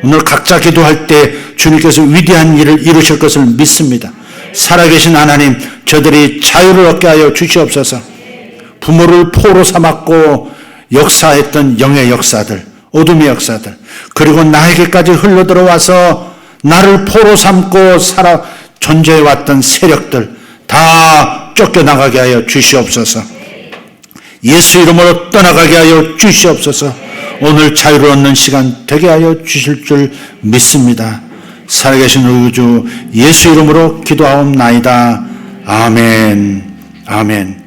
오늘 각자 기도할 때 주님께서 위대한 일을 이루실 것을 믿습니다. 살아계신 하나님, 저들이 자유를 얻게 하여 주시옵소서. 부모를 포로 삼았고 역사했던 영의 역사들, 어둠의 역사들, 그리고 나에게까지 흘러들어와서 나를 포로 삼고 존재해왔던 세력들 다 쫓겨나가게 하여 주시옵소서. 예수 이름으로 떠나가게 하여 주시옵소서. 오늘 자유를 얻는 시간 되게 하여 주실 줄 믿습니다. 살아계신 우리 주 예수 이름으로 기도하옵나이다. 아멘. 아멘.